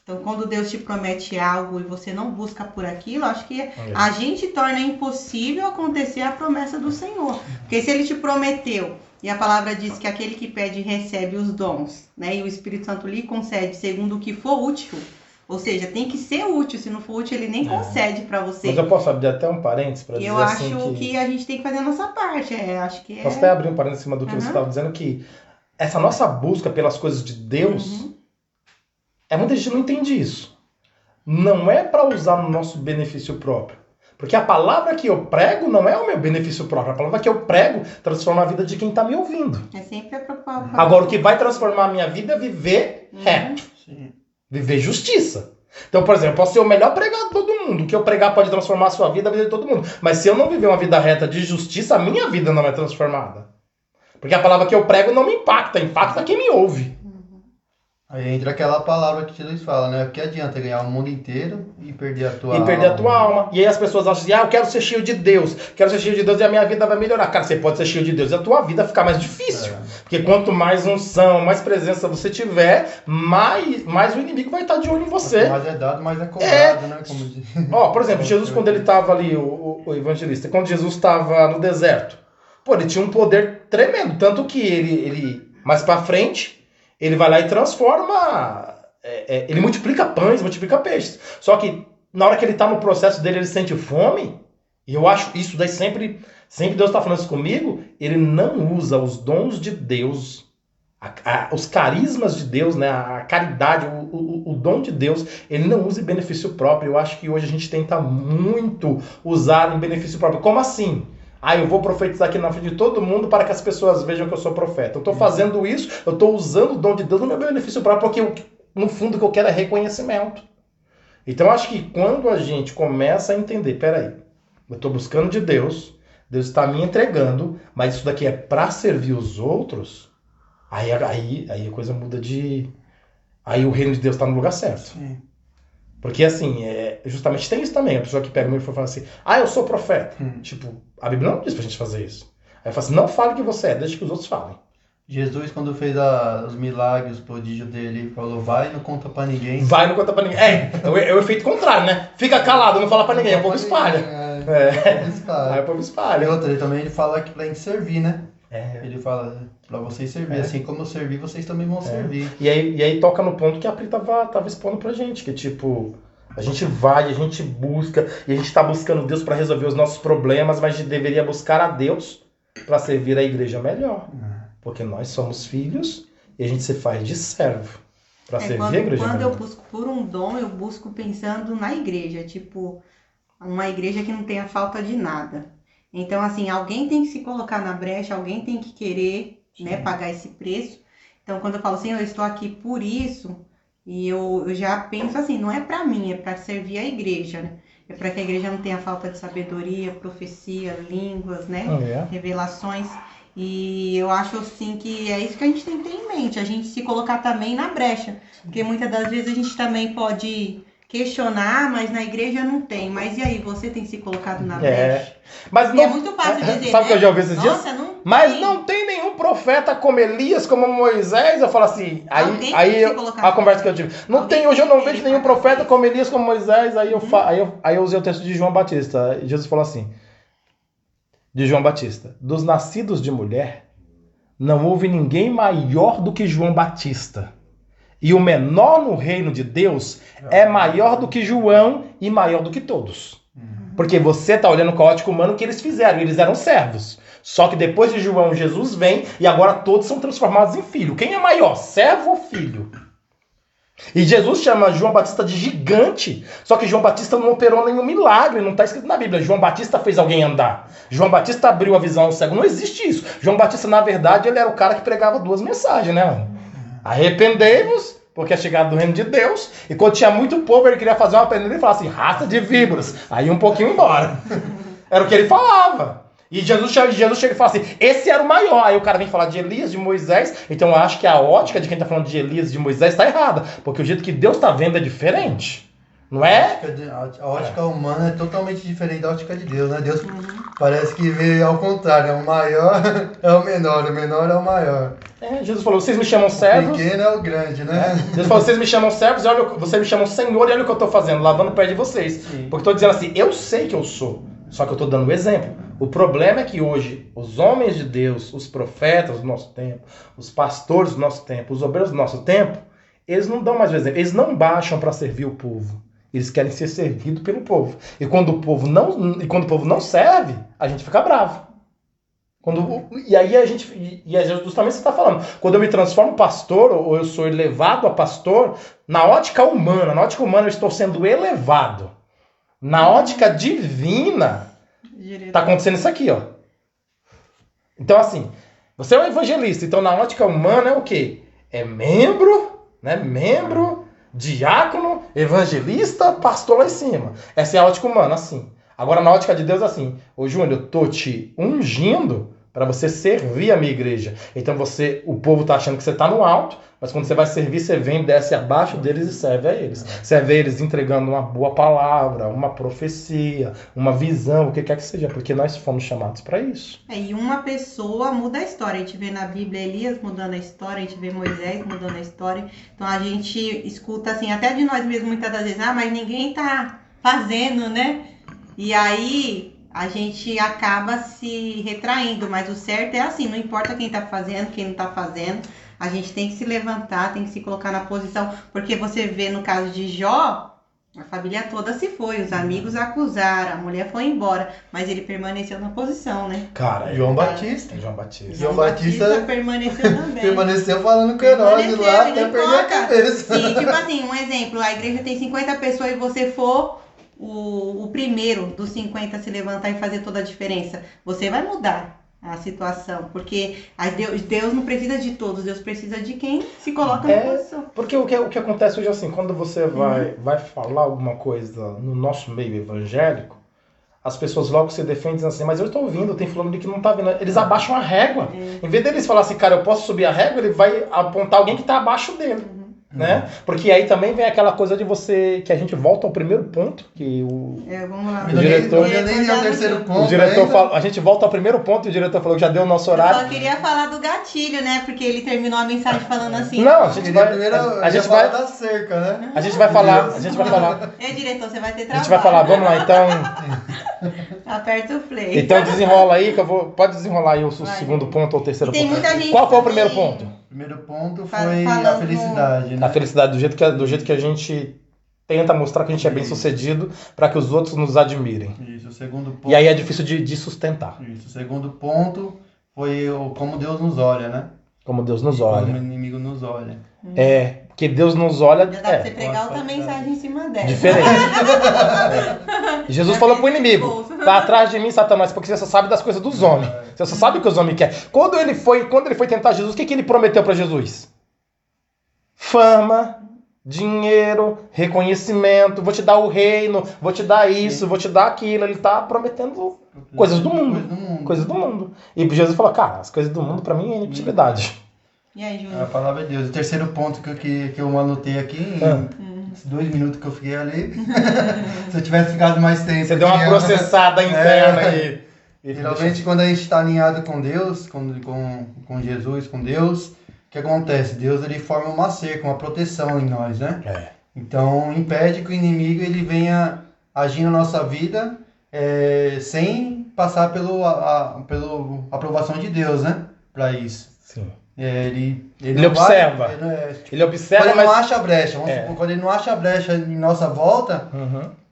Então, quando Deus te promete algo e você não busca por aquilo, acho que a gente torna impossível acontecer a promessa do Senhor. Porque se ele te prometeu, e a palavra diz que aquele que pede recebe os dons, né, e o Espírito Santo lhe concede segundo o que for útil. Ou seja, tem que ser útil. Se não for útil, ele nem concede para você. Mas eu posso abrir até um parênteses para dizer assim que... Eu acho que a gente tem que fazer a nossa parte. Acho que Posso até abrir um parênteses em cima do que você estava dizendo, que essa nossa busca pelas coisas de Deus, muita gente não entende isso. Não é para usar no nosso benefício próprio. Porque a palavra que eu prego não é o meu benefício próprio. A palavra que eu prego transforma a vida de quem está me ouvindo. É sempre a preocupação. Agora, o que vai transformar a minha vida é viver reto. Sim. Viver justiça. Então, por exemplo, eu posso ser o melhor pregador do mundo. O que eu pregar pode transformar a sua vida, a vida de todo mundo. Mas se eu não viver uma vida reta de justiça, a minha vida não é transformada. Porque a palavra que eu prego não me impacta quem me ouve. Aí entra aquela palavra que Jesus fala, né? O que adianta ganhar o mundo inteiro e perder a tua alma? E perder a tua alma. E aí as pessoas acham assim, eu quero ser cheio de Deus. Quero ser cheio de Deus e a minha vida vai melhorar. Cara, você pode ser cheio de Deus e a tua vida ficar mais difícil. Porque quanto mais unção, mais presença você tiver, mais o inimigo vai estar de olho em você. Quanto mais é dado, mais é cobrado, né? Como diz. Por exemplo, Jesus quando ele estava ali, o evangelista, quando Jesus estava no deserto, ele tinha um poder tremendo. Tanto que ele mais pra frente... Ele vai lá e transforma, ele multiplica pães, multiplica peixes. Só que na hora que ele está no processo dele, ele sente fome, e eu acho isso daí sempre Deus está falando isso comigo, ele não usa os dons de Deus, os carismas de Deus, né, a caridade, o dom de Deus, ele não usa em benefício próprio. Eu acho que hoje a gente tenta muito usar em benefício próprio. Como assim? Eu vou profetizar aqui na frente de todo mundo para que as pessoas vejam que eu sou profeta. Eu estou fazendo isso, eu estou usando o dom de Deus no meu benefício próprio, porque no fundo o que eu quero é reconhecimento. Então eu acho que quando a gente começa a entender, peraí, eu estou buscando de Deus, Deus está me entregando, mas isso daqui é para servir os outros, aí a coisa muda de... Aí o reino de Deus está no lugar certo. Sim. Porque assim, justamente tem isso também, a pessoa que pega o microfone e fala assim, eu sou profeta. Tipo, a Bíblia não diz pra gente fazer isso. Aí eu falo assim, não fale que você é, deixa que os outros falem. Jesus, quando fez os milagres, o prodígio dele, falou, vai e não conta pra ninguém. Vai e não conta pra ninguém. É o efeito contrário, né? Fica calado, não fala pra ninguém, o povo espalha. Aí o povo espalha. E outra, ele fala que pra gente servir, né? Ele fala pra vocês servir, assim como eu servi, vocês também vão servir. E aí toca no ponto que a Pri tava expondo pra gente, que tipo, a gente vai, a gente busca, e a gente tá buscando Deus pra resolver os nossos problemas, mas a gente deveria buscar a Deus pra servir a igreja melhor. Porque nós somos filhos e a gente se faz de servo pra servir a igreja melhor. Quando eu busco por um dom, eu busco pensando na igreja, tipo, uma igreja que não tenha falta de nada. Então, assim, alguém tem que se colocar na brecha, alguém tem que querer, né, pagar esse preço. Então, quando eu falo assim, eu estou aqui por isso, e eu já penso assim, não é para mim, é para servir a igreja, né? É para que a igreja não tenha falta de sabedoria, profecia, línguas, né, revelações. E eu acho, assim, que é isso que a gente tem que ter em mente, a gente se colocar também na brecha. Porque muitas das vezes a gente também pode questionar, mas na igreja não tem. Mas e aí, você tem se colocado na brecha? Mas E não, é muito fácil dizer, sabe o que eu já ouvi esses dias? Nossa, não Mas tem. não tem nenhum profeta como Elias, como Moisés. Eu falo assim, Alguém aí tem que se colocar a conversa que eu tive. Não Alguém tem, hoje eu tem não que vejo querer nenhum falar profeta isso. como Elias, como Moisés. Aí eu usei o texto de João Batista. Jesus falou assim, de João Batista: dos nascidos de mulher, não houve ninguém maior do que João Batista. E o menor no reino de Deus é maior do que João e maior do que todos. Porque você está olhando com a ótica humana o que eles fizeram. Eles eram servos. Só que depois de João, Jesus vem e agora todos são transformados em filho. Quem é maior, servo ou filho? E Jesus chama João Batista de gigante. Só que João Batista não operou nenhum milagre. Não está escrito na Bíblia. João Batista fez alguém andar. João Batista abriu a visão ao cego. Não existe isso. João Batista, na verdade, ele era o cara que pregava 2 mensagens, né? Arrependei-vos, porque é chegado do reino de Deus. E quando tinha muito povo, ele queria fazer uma peneira e falar assim, raça de víboras. Aí um pouquinho embora. Era o que ele falava. E Jesus chega e fala assim, esse era o maior. Aí o cara vem falar de Elias, de Moisés. Então eu acho que a ótica de quem está falando de Elias e de Moisés está errada. Porque o jeito que Deus está vendo é diferente. Não é? A ótica humana é totalmente diferente da ótica de Deus, né? Deus parece que vê ao contrário, o maior é o menor é o maior. Jesus falou, vocês me chamam servos. O pequeno é o grande, né? Deus falou, vocês me chamam servos, e olha, vocês me chamam Senhor, e olha o que eu estou fazendo, lavando o pé de vocês. Sim. Porque estou dizendo assim, eu sei que eu sou, só que eu estou dando o exemplo. O problema é que hoje, os homens de Deus, os profetas do nosso tempo, os pastores do nosso tempo, os obreiros do nosso tempo, eles não dão mais o exemplo, eles não baixam para servir o povo. Eles querem ser servidos pelo povo. E quando o povo não serve, a gente fica bravo. E aí é justamente você está falando. Quando eu me transformo em pastor, ou eu sou elevado a pastor, na ótica humana eu estou sendo elevado. Na ótica divina, está acontecendo isso aqui, ó. Então, assim, você é um evangelista. Então, na ótica humana é o quê? É membro, né? Membro, diácono, evangelista, pastor lá em cima. Essa é a ótica humana, assim. Agora, na ótica de Deus, assim, ô Júnior, eu tô te ungindo para você servir a minha igreja. Então, o povo tá achando que você tá no alto, mas quando você vai servir, você vem, desce abaixo deles e serve a eles. Serve a eles entregando uma boa palavra, uma profecia, uma visão, o que quer que seja, porque nós fomos chamados para isso. E uma pessoa muda a história. A gente vê na Bíblia Elias mudando a história, a gente vê Moisés mudando a história. Então a gente escuta assim, até de nós mesmos muitas das vezes, mas ninguém tá fazendo, né? E aí a gente acaba se retraindo, mas o certo é assim, não importa quem tá fazendo, quem não tá fazendo, a gente tem que se levantar, tem que se colocar na posição, porque você vê no caso de Jó, a família toda se foi, os amigos acusaram, a mulher foi embora, mas ele permaneceu na posição, né? Cara, João Batista João Batista permaneceu também. Permaneceu falando com Herodes lá até perder a cabeça. Se, tipo assim, um exemplo, a igreja tem 50 pessoas e você for o primeiro dos 50 a se levantar e fazer toda a diferença, você vai mudar a situação, porque Deus não precisa de todos, Deus precisa de quem se coloca na posição. Porque o que acontece hoje assim, quando você vai falar alguma coisa no nosso meio evangélico, as pessoas logo se defendem assim, mas eu estou ouvindo, tem fulano ali que não está vendo. Eles abaixam a régua. Em vez deles falar assim, cara, eu posso subir a régua, ele vai apontar alguém que está abaixo dele. Né? Porque aí também vem aquela coisa de que a gente volta ao primeiro ponto, que vamos lá. O diretor, falou, a gente volta ao primeiro ponto e o diretor falou que já deu o nosso horário. Eu só queria falar do gatilho, né? Porque ele terminou a mensagem falando assim. Não, a gente vai falar da cerca, né? A gente vai falar. Diretor, você vai ter trabalho. A gente vai falar, vamos lá, então. Aperta o play. Então desenrola aí, pode desenrolar aí o segundo ponto ou o terceiro ponto. Qual foi o primeiro ponto? O primeiro ponto foi a felicidade, né? A felicidade, do jeito que a gente tenta mostrar que a gente é bem sucedido para que os outros nos admirem. Isso, o segundo ponto. E aí é difícil de sustentar. Isso, o segundo ponto foi como Deus nos olha, né? Como Deus nos olha. Como o inimigo nos olha. Porque Deus nos olha. Já dá pra você pregar outra mensagem em cima dela. Diferente. Jesus falou pro inimigo: tá atrás de mim, Satanás, porque você só sabe das coisas dos homens. Você só sabe o que os homens querem. Quando ele foi tentar Jesus, o que ele prometeu para Jesus? Fama, dinheiro, reconhecimento, vou te dar o reino, vou te dar isso, vou te dar aquilo. Ele tá prometendo coisas do mundo. Coisas do mundo. E Jesus falou, cara, as coisas do mundo para mim é inutilidade. E aí, Júnior? A palavra de Deus. O terceiro ponto que eu anotei aqui esses 2 minutos que eu fiquei ali. Se eu tivesse ficado mais tempo... Você deu uma processada interna aí. Geralmente, quando a gente está alinhado com Deus, com Jesus, com Deus, o que acontece? Deus ele forma uma cerca, uma proteção em nós, né? Então, impede que o inimigo ele venha agir na nossa vida sem passar pela aprovação de Deus, né? Para isso. Sim. Ele observa. Ele observa, quando mas... ele não acha brecha. Quando ele não acha brecha em nossa volta,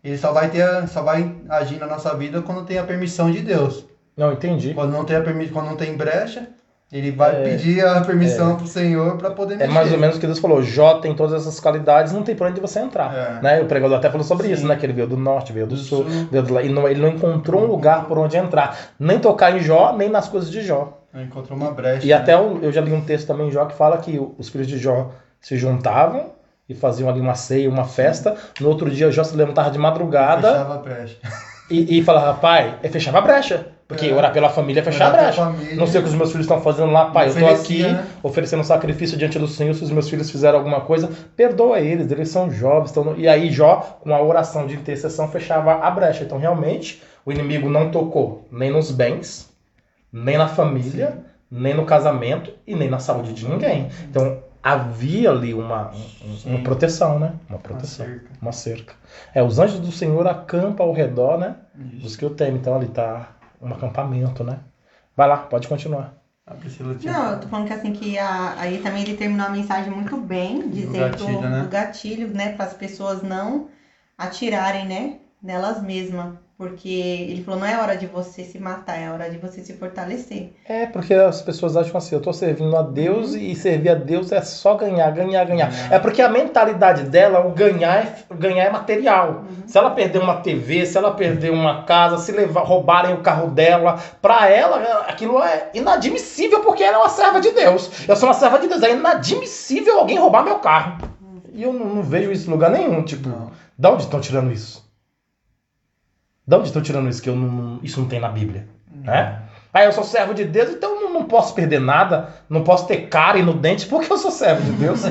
ele só vai agir na nossa vida quando tem a permissão de Deus. Não, entendi. Quando não tem brecha, ele vai pedir a permissão pro Senhor para poder mexer. É mais ou menos o que Deus falou. Jó tem todas essas qualidades, não tem por onde você entrar. Né? O pregador até falou sobre isso, né? Que ele veio do norte, veio do sul, veio do lá. Ele não encontrou um lugar por onde entrar. Nem tocar em Jó, nem nas coisas de Jó. Encontrou uma brecha. E até eu já li um texto também em Jó que fala que os filhos de Jó se juntavam e faziam ali uma ceia, uma festa. No outro dia Jó se levantava de madrugada. Fechava a brecha. E falava, pai, fechava a brecha. Porque orar pela família é fechar a brecha. Não sei o que os meus filhos estão fazendo lá, pai. Eu estou aqui oferecendo um sacrifício diante do Senhor. Se os meus filhos fizeram alguma coisa, perdoa eles são jovens. E aí Jó, com a oração de intercessão, fechava a brecha. Então realmente o inimigo não tocou nem nos bens, nem na família, nem no casamento e nem na saúde de ninguém. Então havia ali uma proteção, né? Uma proteção, uma cerca. Os anjos do Senhor acampam ao redor, né? Dos que eu temo. Então ali está um acampamento, né? Vai lá, pode continuar. Não, eu tô falando que assim, que aí também ele terminou a mensagem muito bem, dizendo do gatilho, né? Para as pessoas não atirarem, né? Nelas mesmas. Porque ele falou, não é hora de você se matar, é hora de você se fortalecer. Porque as pessoas acham assim, eu estou servindo a Deus e servir a Deus é só ganhar. É porque a mentalidade dela, o ganhar é material. Se ela perder uma TV, se ela perder uma casa, se roubarem o carro dela, para ela aquilo é inadmissível porque ela é uma serva de Deus. Eu sou uma serva de Deus, é inadmissível alguém roubar meu carro. E eu não vejo isso em lugar nenhum, tipo, de onde estão tirando isso? De onde estão tirando isso? Isso não tem na Bíblia. Né? Eu sou servo de Deus, então eu não posso perder nada. Não posso ter cárie no dente porque eu sou servo de Deus.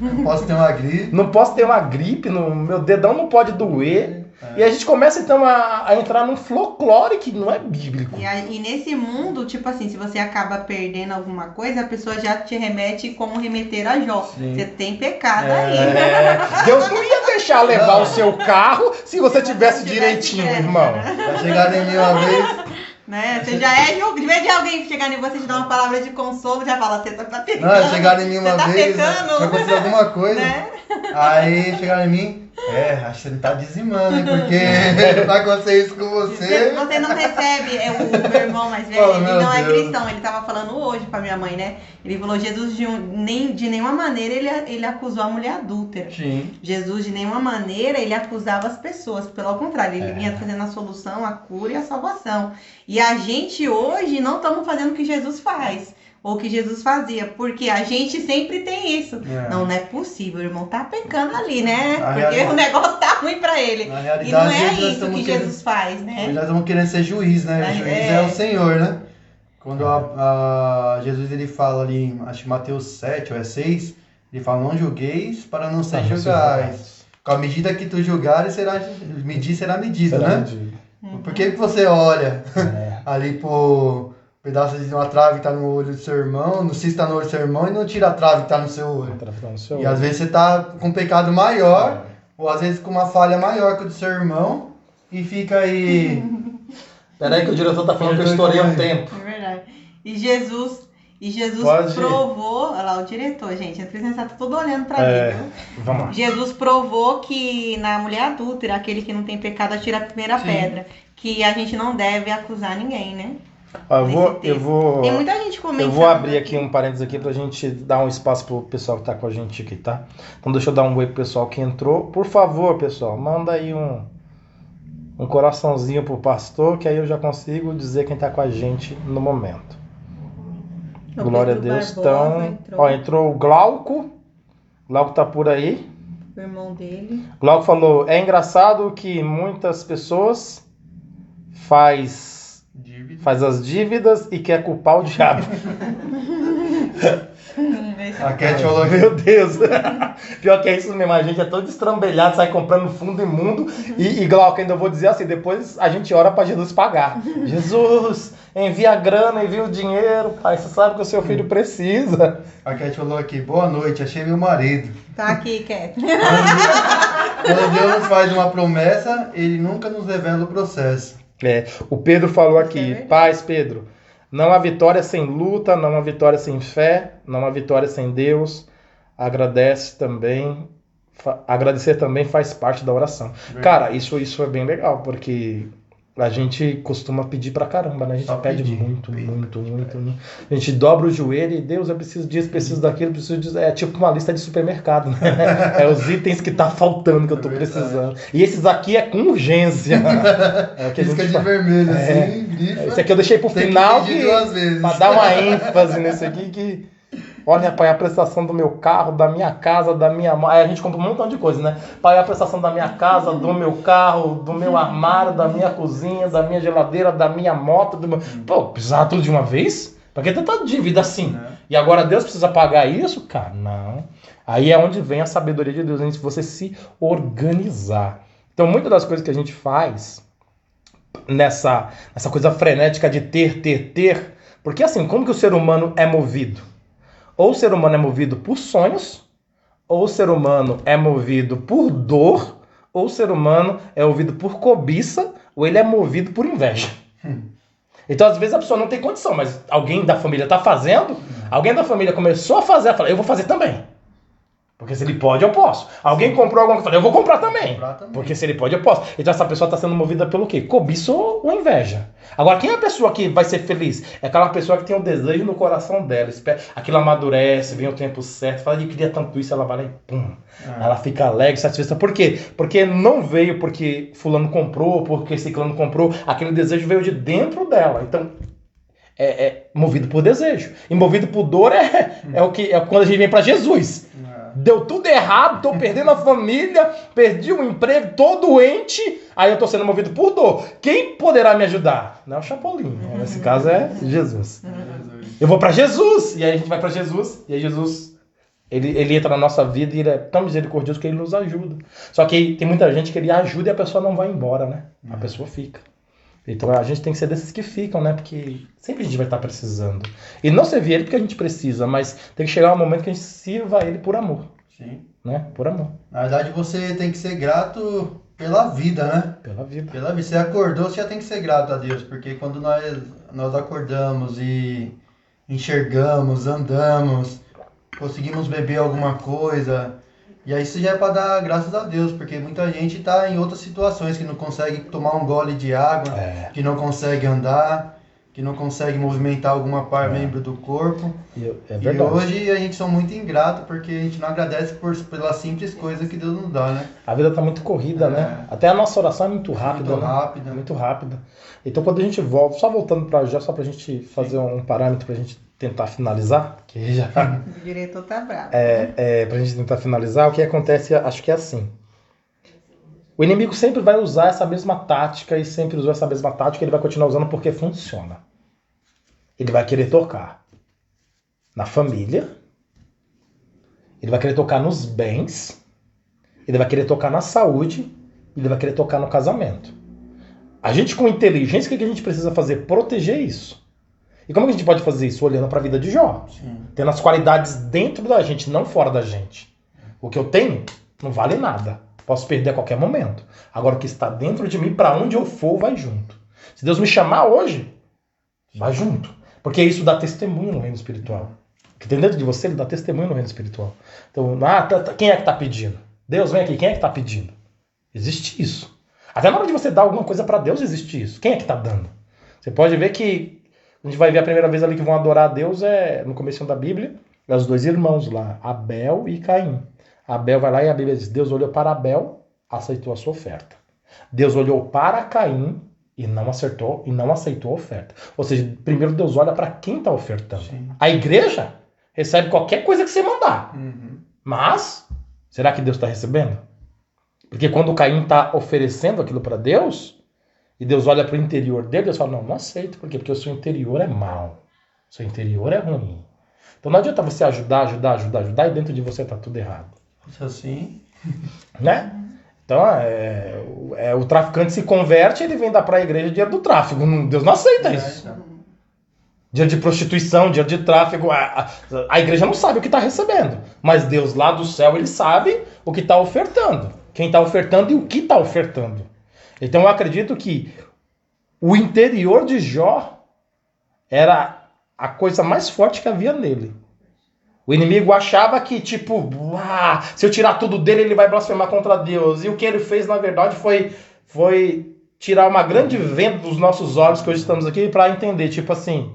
Não posso ter uma gripe. Não posso ter uma gripe, meu dedão não pode doer. E a gente começa então a entrar num folclore que não é bíblico. E nesse mundo, tipo assim, se você acaba perdendo alguma coisa, a pessoa já te remete como remeter a Jó. Sim. Você tem pecado aí. Deus não ia deixar levar o seu carro se você tivesse direitinho, irmão. Já chegaram em mim uma vez. Né? Você já de vez de alguém chegar em você e te dar uma palavra de consolo, já fala, você tá pecando. Não, chegaram em mim uma vez, vai acontecer alguma coisa. Né? Aí chegaram em mim, acho que você não tá dizimando, hein, porque vai acontecer isso com você. Você não recebe, o meu irmão mais velho, ele não é cristão, ele tava falando hoje pra minha mãe, né? Ele falou, Jesus de nenhuma maneira ele acusou a mulher adúltera. Sim. Jesus de nenhuma maneira ele acusava as pessoas, pelo contrário, ele vinha trazendo a solução, a cura e a salvação. E a gente hoje não estamos fazendo o que Jesus faz. Ou o que Jesus fazia, porque a gente sempre tem isso. Não é possível, o irmão tá pecando ali, né? Porque o negócio tá ruim pra ele. Na realidade, e não é isso que Jesus faz, né? Nós estamos querendo ser juiz, né? O juiz é o Senhor, né? Quando Jesus ele fala ali, acho que Mateus 7 ou 6, ele fala, não julgueis para não ser julgais. Com a medida que tu julgares, será medida, né? Por que você olha ali pro pedaço de uma trave que tá no olho do seu irmão, não sei se tá no olho do seu irmão e não tira a trave que tá no seu olho. E às vezes você tá com um pecado maior, ou às vezes com uma falha maior que o do seu irmão, e fica aí... Peraí que o diretor tá falando que eu estourei um tempo. É verdade. E Jesus provou... Olha lá, o diretor, gente, a presença tá todo olhando pra mim, viu? Vamos lá. Jesus provou que na mulher adúltera, aquele que não tem pecado atira a primeira pedra. Que a gente não deve acusar ninguém, né? Eu vou Tem muita gente comentando. Eu vou abrir aqui um parênteses aqui pra gente dar um espaço pro pessoal que tá com a gente aqui, tá? Então deixa eu dar um oi pro pessoal que entrou. Por favor, pessoal, manda aí um coraçãozinho pro pastor, que aí eu já consigo dizer quem tá com a gente no momento. Glória a Deus. Então, entrou o Glauco. Glauco tá por aí. O irmão dele. Glauco falou, é engraçado que muitas pessoas faz as dívidas e quer culpar o diabo. A Cat falou aqui. Meu Deus. Pior que é isso mesmo, a gente é todo estrambelhado, sai comprando fundo imundo. E Glauco, ainda vou dizer assim, depois a gente ora para Jesus pagar. Jesus, envia a grana, envia o dinheiro, pai, você sabe que o seu filho precisa. A Cat falou aqui, boa noite, achei meu marido. Tá aqui, Cat. Quando Deus nos faz uma promessa, ele nunca nos revela o processo. O Pedro falou aqui, verdade. paz, Pedro, não há vitória sem luta, não há vitória sem fé, não há vitória sem Deus. Agradecer também faz parte da oração. Verdade. Cara, isso é bem legal, porque a gente costuma pedir pra caramba, né? A gente Só pede pedir. muito. A gente dobra o joelho e Deus, eu preciso disso, preciso daquilo, preciso disso. É tipo uma lista de supermercado, né? É os itens que tá faltando que eu tô verdade. precisando. E esses aqui é com urgência. É o que a Pisca gente de faz. vermelho, assim, grifa. Esse aqui eu deixei pro Tem que final pedir 2 vezes. pra dar uma ênfase nesse aqui que... Olha, pai, a prestação do meu carro, da minha casa, da minha... Aí a gente compra um montão de coisa, né? Pai, a prestação da minha casa, do meu carro, do meu armário, da minha cozinha, da minha geladeira, da minha moto, do meu... Pô, precisava tudo de uma vez? Pra que tanta dívida assim? Né? E agora Deus precisa pagar isso? Cara, não. Aí é onde vem a sabedoria de Deus, antes de você se organizar. Então, muitas das coisas que a gente faz nessa coisa frenética de ter, porque assim, como que o ser humano é movido? Ou o ser humano é movido por sonhos, ou o ser humano é movido por dor, ou o ser humano é movido por cobiça, ou ele é movido por inveja. Então, às vezes, a pessoa não tem condição, mas alguém da família está fazendo, alguém da família começou a fazer, ela fala, eu vou fazer também. Porque se ele pode, eu posso. Alguém comprou alguma coisa, eu vou comprar também. Porque se ele pode, eu posso. Então essa pessoa está sendo movida pelo quê? Cobiça ou inveja. Agora, quem é a pessoa que vai ser feliz? É aquela pessoa que tem um desejo no coração dela. Aquilo amadurece, vem o tempo certo, fala, eu queria tanto isso, ela vai lá e pum. Ela fica alegre, satisfeita. Por quê? Porque não veio porque fulano comprou, porque ciclano comprou. Aquele desejo veio de dentro dela. Então, é movido por desejo. E movido por dor é quando a gente vem para Jesus. Deu tudo errado, tô perdendo a família, perdi o emprego, tô doente, aí eu tô sendo movido por dor. Quem poderá me ajudar? Não é o Chapolin, nesse caso é Jesus. Eu vou pra Jesus, e aí a gente vai pra Jesus, e aí Jesus, ele entra na nossa vida e ele é tão misericordioso que ele nos ajuda. Só que tem muita gente que ele ajuda e a pessoa não vai embora, né? A pessoa fica. Então a gente tem que ser desses que ficam, né? Porque sempre a gente vai estar precisando. E não servir ele porque a gente precisa, mas tem que chegar um momento que a gente sirva ele por amor. Sim. Né? Por amor. Na verdade, você tem que ser grato pela vida, né? Pela vida. Pela vida. Você acordou, você já tem que ser grato a Deus. Porque quando nós acordamos e enxergamos, andamos, conseguimos beber alguma coisa... E aí isso já é para dar graças a Deus, porque muita gente está em outras situações, que não consegue tomar um gole de água, que não consegue andar, que não consegue movimentar alguma parte, membro do corpo. É E verdade. hoje a gente são muito ingrato, porque a gente não agradece pela simples coisa que Deus nos dá, né? A vida tá muito corrida, né? Até a nossa oração é muito rápida, Muito né? rápida. Muito rápida. Então quando a gente volta, só voltando para já, só pra gente fazer um parâmetro pra gente tentar finalizar, que já... O diretor tá bravo. Pra gente tentar finalizar, o que acontece, acho que é assim. O inimigo sempre vai usar essa mesma tática e sempre usou essa mesma tática, ele vai continuar usando porque funciona. Ele vai querer tocar na família, ele vai querer tocar nos bens, ele vai querer tocar na saúde, ele vai querer tocar no casamento. A gente com inteligência, o que a gente precisa fazer? Proteger isso. E como que a gente pode fazer isso? Olhando para a vida de Jó. Sim. Tendo as qualidades dentro da gente, não fora da gente. O que eu tenho não vale nada. Posso perder a qualquer momento. Agora o que está dentro de mim, para onde eu for, vai junto. Se Deus me chamar hoje, vai junto. Porque isso dá testemunho no reino espiritual. O que tem dentro de você, ele dá testemunho no reino espiritual. Então, quem é que está pedindo? Deus, vem aqui, quem é que está pedindo? Existe isso. Até na hora de você dar alguma coisa para Deus, existe isso. Quem é que está dando? Você pode ver que a gente vai ver a primeira vez ali que vão adorar a Deus no começo da Bíblia, é os dois irmãos lá, Abel e Caim. Abel vai lá e a Bíblia diz, Deus olhou para Abel, aceitou a sua oferta. Deus olhou para Caim e não aceitou a oferta. Ou seja, primeiro Deus olha para quem está ofertando. Sim. A igreja recebe qualquer coisa que você mandar. Uhum. Mas, será que Deus está recebendo? Porque quando Caim está oferecendo aquilo para Deus, e Deus olha para o interior dele, Deus fala, não aceito. Por quê? Porque o seu interior é mau. O seu interior é ruim. Então não adianta você ajudar, e dentro de você tá tudo errado. Isso assim. Né? Então, o traficante se converte, ele vem dar para a igreja dinheiro do tráfico. Deus não aceita isso. Dinheiro de prostituição, dinheiro de tráfico. A igreja não sabe o que está recebendo. Mas Deus lá do céu, ele sabe o que está ofertando. Quem está ofertando e o que está ofertando. Então eu acredito que o interior de Jó era a coisa mais forte que havia nele. O inimigo achava que, tipo, se eu tirar tudo dele, ele vai blasfemar contra Deus. E o que ele fez, na verdade, foi tirar uma grande venda dos nossos olhos, que hoje estamos aqui, para entender, tipo assim,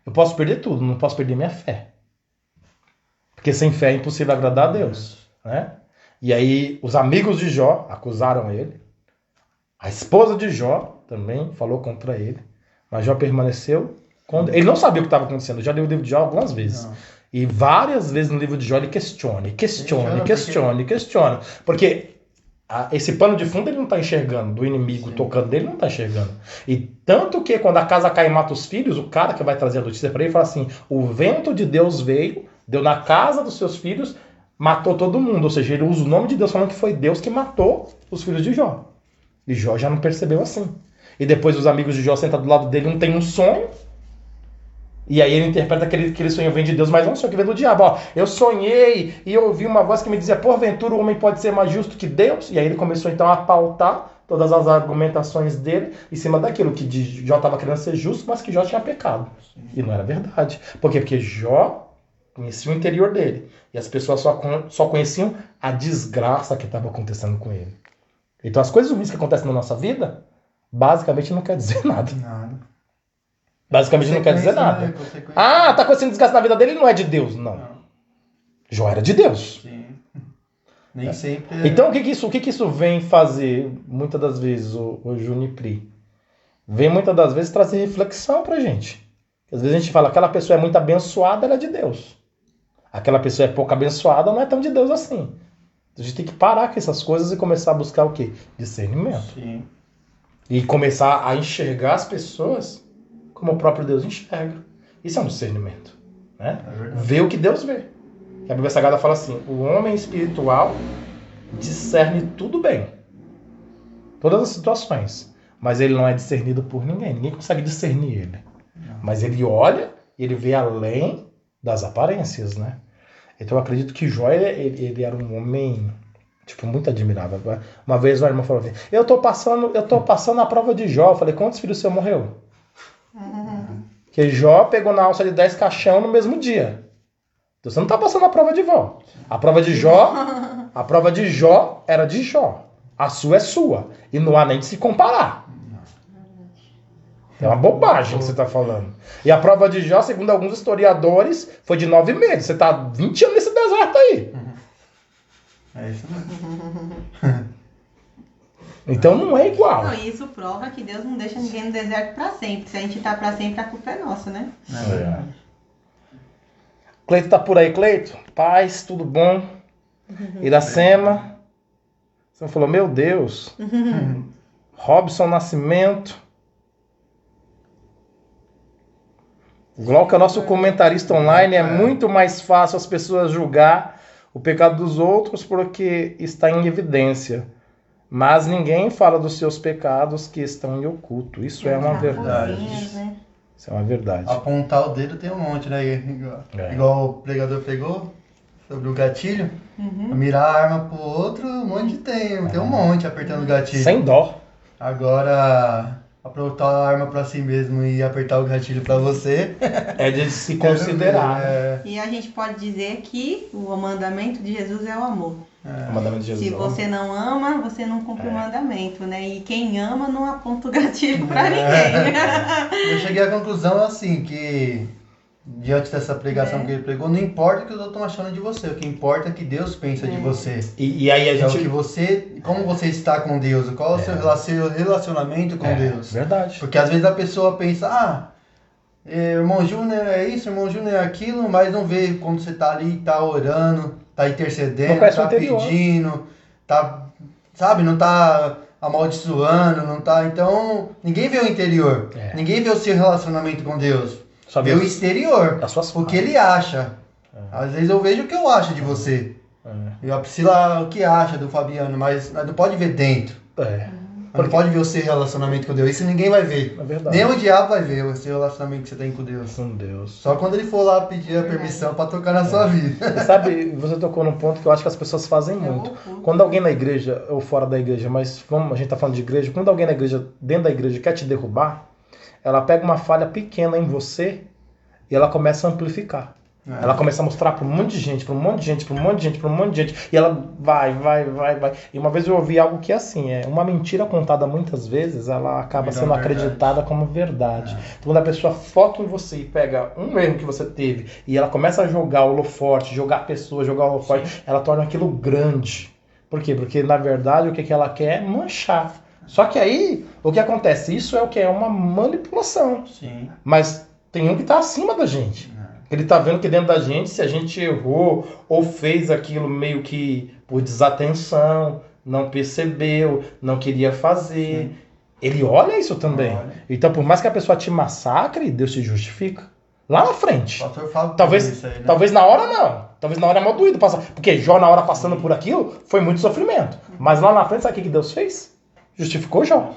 eu posso perder tudo, não posso perder minha fé. Porque sem fé é impossível agradar a Deus. Né? E aí, os amigos de Jó acusaram ele. A esposa de Jó também falou contra ele. Mas Jó permaneceu. Ele não sabia o que estava acontecendo. Eu já li o livro de Jó algumas vezes. Não. E várias vezes no livro de Jó ele questiona. Porque esse pano de fundo ele não está enxergando. Do inimigo tocando dele, não está enxergando. E tanto que quando a casa cai e mata os filhos, o cara que vai trazer a notícia para ele fala assim, o vento de Deus veio, deu na casa dos seus filhos, matou todo mundo. Ou seja, ele usa o nome de Deus falando que foi Deus que matou os filhos de Jó. E Jó já não percebeu assim. E depois os amigos de Jó sentam do lado dele, um tem um sonho. E aí ele interpreta que aquele sonho vem de Deus, mas não é um sonho que vem do diabo. Ó, eu sonhei e ouvi uma voz que me dizia, porventura o homem pode ser mais justo que Deus? E aí ele começou então a pautar todas as argumentações dele em cima daquilo, que Jó estava querendo ser justo, mas que Jó tinha pecado. E não era verdade. Por quê? Porque Jó conhecia o interior dele. E as pessoas só conheciam a desgraça que estava acontecendo com ele. Então as coisas ruins que acontecem na nossa vida, basicamente não quer dizer nada. Basicamente não quer dizer nada. Tá acontecendo desgaste na vida dele, ele não é de Deus. Não. Jó era de Deus. Sim. Nem sempre. Então o que isso vem fazer, muitas das vezes, o Junipri? Vem muitas das vezes trazer reflexão pra gente. Às vezes a gente fala, aquela pessoa é muito abençoada, ela é de Deus. Aquela pessoa é pouco abençoada, não é tão de Deus assim. A gente tem que parar com essas coisas e começar a buscar o quê? Discernimento. Sim. E começar a enxergar as pessoas como o próprio Deus enxerga. Isso é um discernimento. Né? Ver o que Deus vê. A Bíblia Sagrada fala assim, o homem espiritual discerne tudo bem. Todas as situações. Mas ele não é discernido por ninguém. Ninguém consegue discernir ele. Mas ele olha e ele vê além das aparências, né? Então eu acredito que Jó, ele era um homem, tipo, muito admirável. Uma vez uma irmã falou assim, eu tô passando a prova de Jó. Eu falei, quantos filhos seu morreu? Porque Jó pegou na alça de 10 caixão no mesmo dia. Então você não tá passando a prova de Jó. A prova de Jó era de Jó. A sua é sua. E não há nem de se comparar. É uma bobagem que você está falando. E a prova de Jó, segundo alguns historiadores, foi de 9 meses. Você está 20 anos nesse deserto aí. É isso mesmo. Então não é igual. Não, isso prova que Deus não deixa ninguém no deserto para sempre. Se a gente está para sempre, a culpa é nossa, né? Cleito tá por aí, Cleito? Paz, tudo bom? Iracema. Você falou, meu Deus. Robson Nascimento. Glauca, nosso comentarista online, é muito mais fácil as pessoas julgar o pecado dos outros porque está em evidência. Mas ninguém fala dos seus pecados que estão em oculto. Isso é uma verdade. Isso é uma verdade. Apontar o dedo tem um monte, né? Igual o pregador pegou sobre o gatilho. Mirar a arma pro outro, um monte tem um monte apertando o gatilho. Sem dó. Agora, apontar a arma pra si mesmo e apertar o gatilho pra você é de se considerar. E a gente pode dizer que o mandamento de Jesus é o amor. O mandamento de Jesus. Se você não ama, você não cumpre o mandamento, né? E quem ama não aponta o gatilho pra ninguém. Eu cheguei à conclusão assim, que diante dessa pregação que ele pregou, não importa o que os outros estão achando de você, o que importa é que Deus pensa de você. E aí a gente... É o que você, como você está com Deus, qual é o seu relacionamento com Deus. Verdade. Porque às vezes a pessoa pensa, irmão Júnior é isso, irmão Júnior é aquilo, mas não vê quando você está ali, está orando, está intercedendo, está pedindo, não está amaldiçoando, não está... Então, ninguém vê o interior, ninguém vê o seu relacionamento com Deus. Só vê o exterior, o que ele acha. Às vezes eu vejo o que eu acho de você. E a Priscila o que acha do Fabiano, mas não pode ver dentro. Não pode ver o seu relacionamento com Deus. Isso ninguém vai ver. É verdade. Nem o diabo vai ver o seu relacionamento que você tem com Deus. Com Deus. Só quando ele for lá pedir a permissão para tocar na sua vida. E sabe, você tocou num ponto que eu acho que as pessoas fazem muito. Quando alguém na igreja, ou fora da igreja, mas a gente tá falando de igreja, quando alguém na igreja, dentro da igreja, quer te derrubar, ela pega uma falha pequena em você e ela começa a amplificar. Ela começa a mostrar para um monte de gente, para um monte de gente, para um monte de gente, para um monte de gente. E ela vai. E uma vez eu ouvi algo que é assim, uma mentira contada muitas vezes, ela acaba sendo acreditada como verdade. Então, quando a pessoa foca em você e pega um erro que você teve e ela começa a jogar o holoforte, jogar pessoas, jogar o holoforte, ela torna aquilo grande. Por quê? Porque, na verdade, o que ela quer é manchar. Só que aí, o que acontece? Isso é o que? É uma manipulação. Sim. Mas tem um que está acima da gente. Ele tá vendo que dentro da gente, se a gente errou ou fez aquilo meio que por desatenção, não percebeu, não queria fazer, ele olha isso também. Então, por mais que a pessoa te massacre, Deus te justifica. Lá na frente. O pastor fala Talvez, isso aí, né? talvez na hora não. Talvez na hora é mó doído passar. Porque Jó, na hora passando por aquilo, foi muito sofrimento. Mas lá na frente, sabe o que Deus fez? Justificou Jó.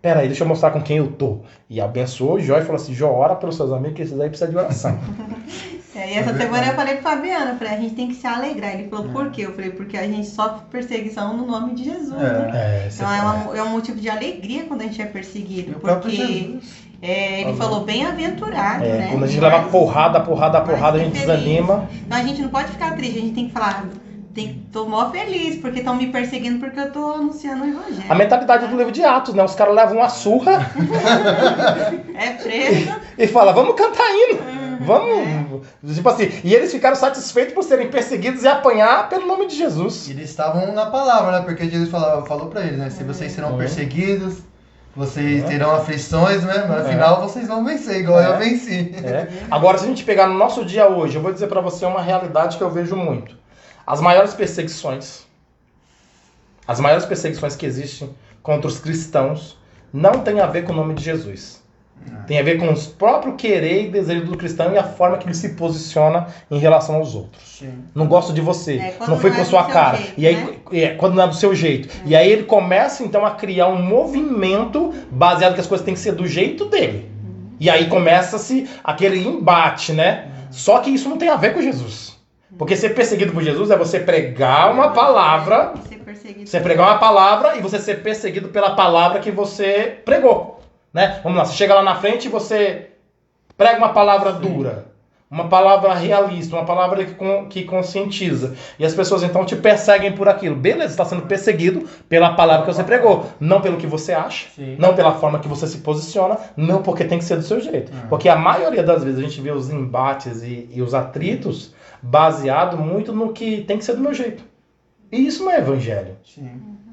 Peraí, deixa eu mostrar com quem eu tô. E abençoou Jó e falou assim, Jó, ora pelos seus amigos que esses aí precisam de oração. E essa semana eu falei pro Fabiano, a gente tem que se alegrar. Ele falou, por quê? Eu falei, porque a gente sofre perseguição no nome de Jesus, né? Então é um motivo de alegria quando a gente é perseguido. Porque ele falou bem-aventurado, né? Quando a gente leva porrada, a gente desanima. Então a gente não pode ficar triste, a gente tem que falar... Tô mó feliz, porque estão me perseguindo porque eu tô anunciando o evangelho. A mentalidade do livro de Atos, né? Os caras levam uma surra. Preso. E fala, vamos cantar hino. Vamos. Tipo assim, e eles ficaram satisfeitos por serem perseguidos e apanhar pelo nome de Jesus. E eles estavam na palavra, né? Porque Jesus falou pra eles, né? Se vocês serão perseguidos, vocês terão aflições, né? Mas afinal vocês vão vencer, igual eu venci. Agora, se a gente pegar no nosso dia hoje, eu vou dizer pra você uma realidade que eu vejo muito. As maiores perseguições que existem contra os cristãos não tem a ver com o nome de Jesus. Tem a ver com o próprio querer e desejo do cristão e a forma que ele se posiciona em relação aos outros. Não gosto de você, não foi com a sua cara. Jeito, e aí, quando não é do seu jeito. E aí ele começa então a criar um movimento baseado que as coisas têm que ser do jeito dele. E aí começa-se aquele embate, né? Só que isso não tem a ver com Jesus. Porque ser perseguido por Jesus é você pregar uma palavra, você pregar uma palavra e você ser perseguido pela palavra que você pregou, né? Vamos lá, você chega lá na frente e você prega uma palavra dura, uma palavra realista, uma palavra que conscientiza. E as pessoas então te perseguem por aquilo. Beleza, você está sendo perseguido pela palavra que você pregou, não pelo que você acha, não pela forma que você se posiciona, não porque tem que ser do seu jeito. Porque a maioria das vezes a gente vê os embates e os atritos baseado muito no que tem que ser do meu jeito. E isso não é evangelho.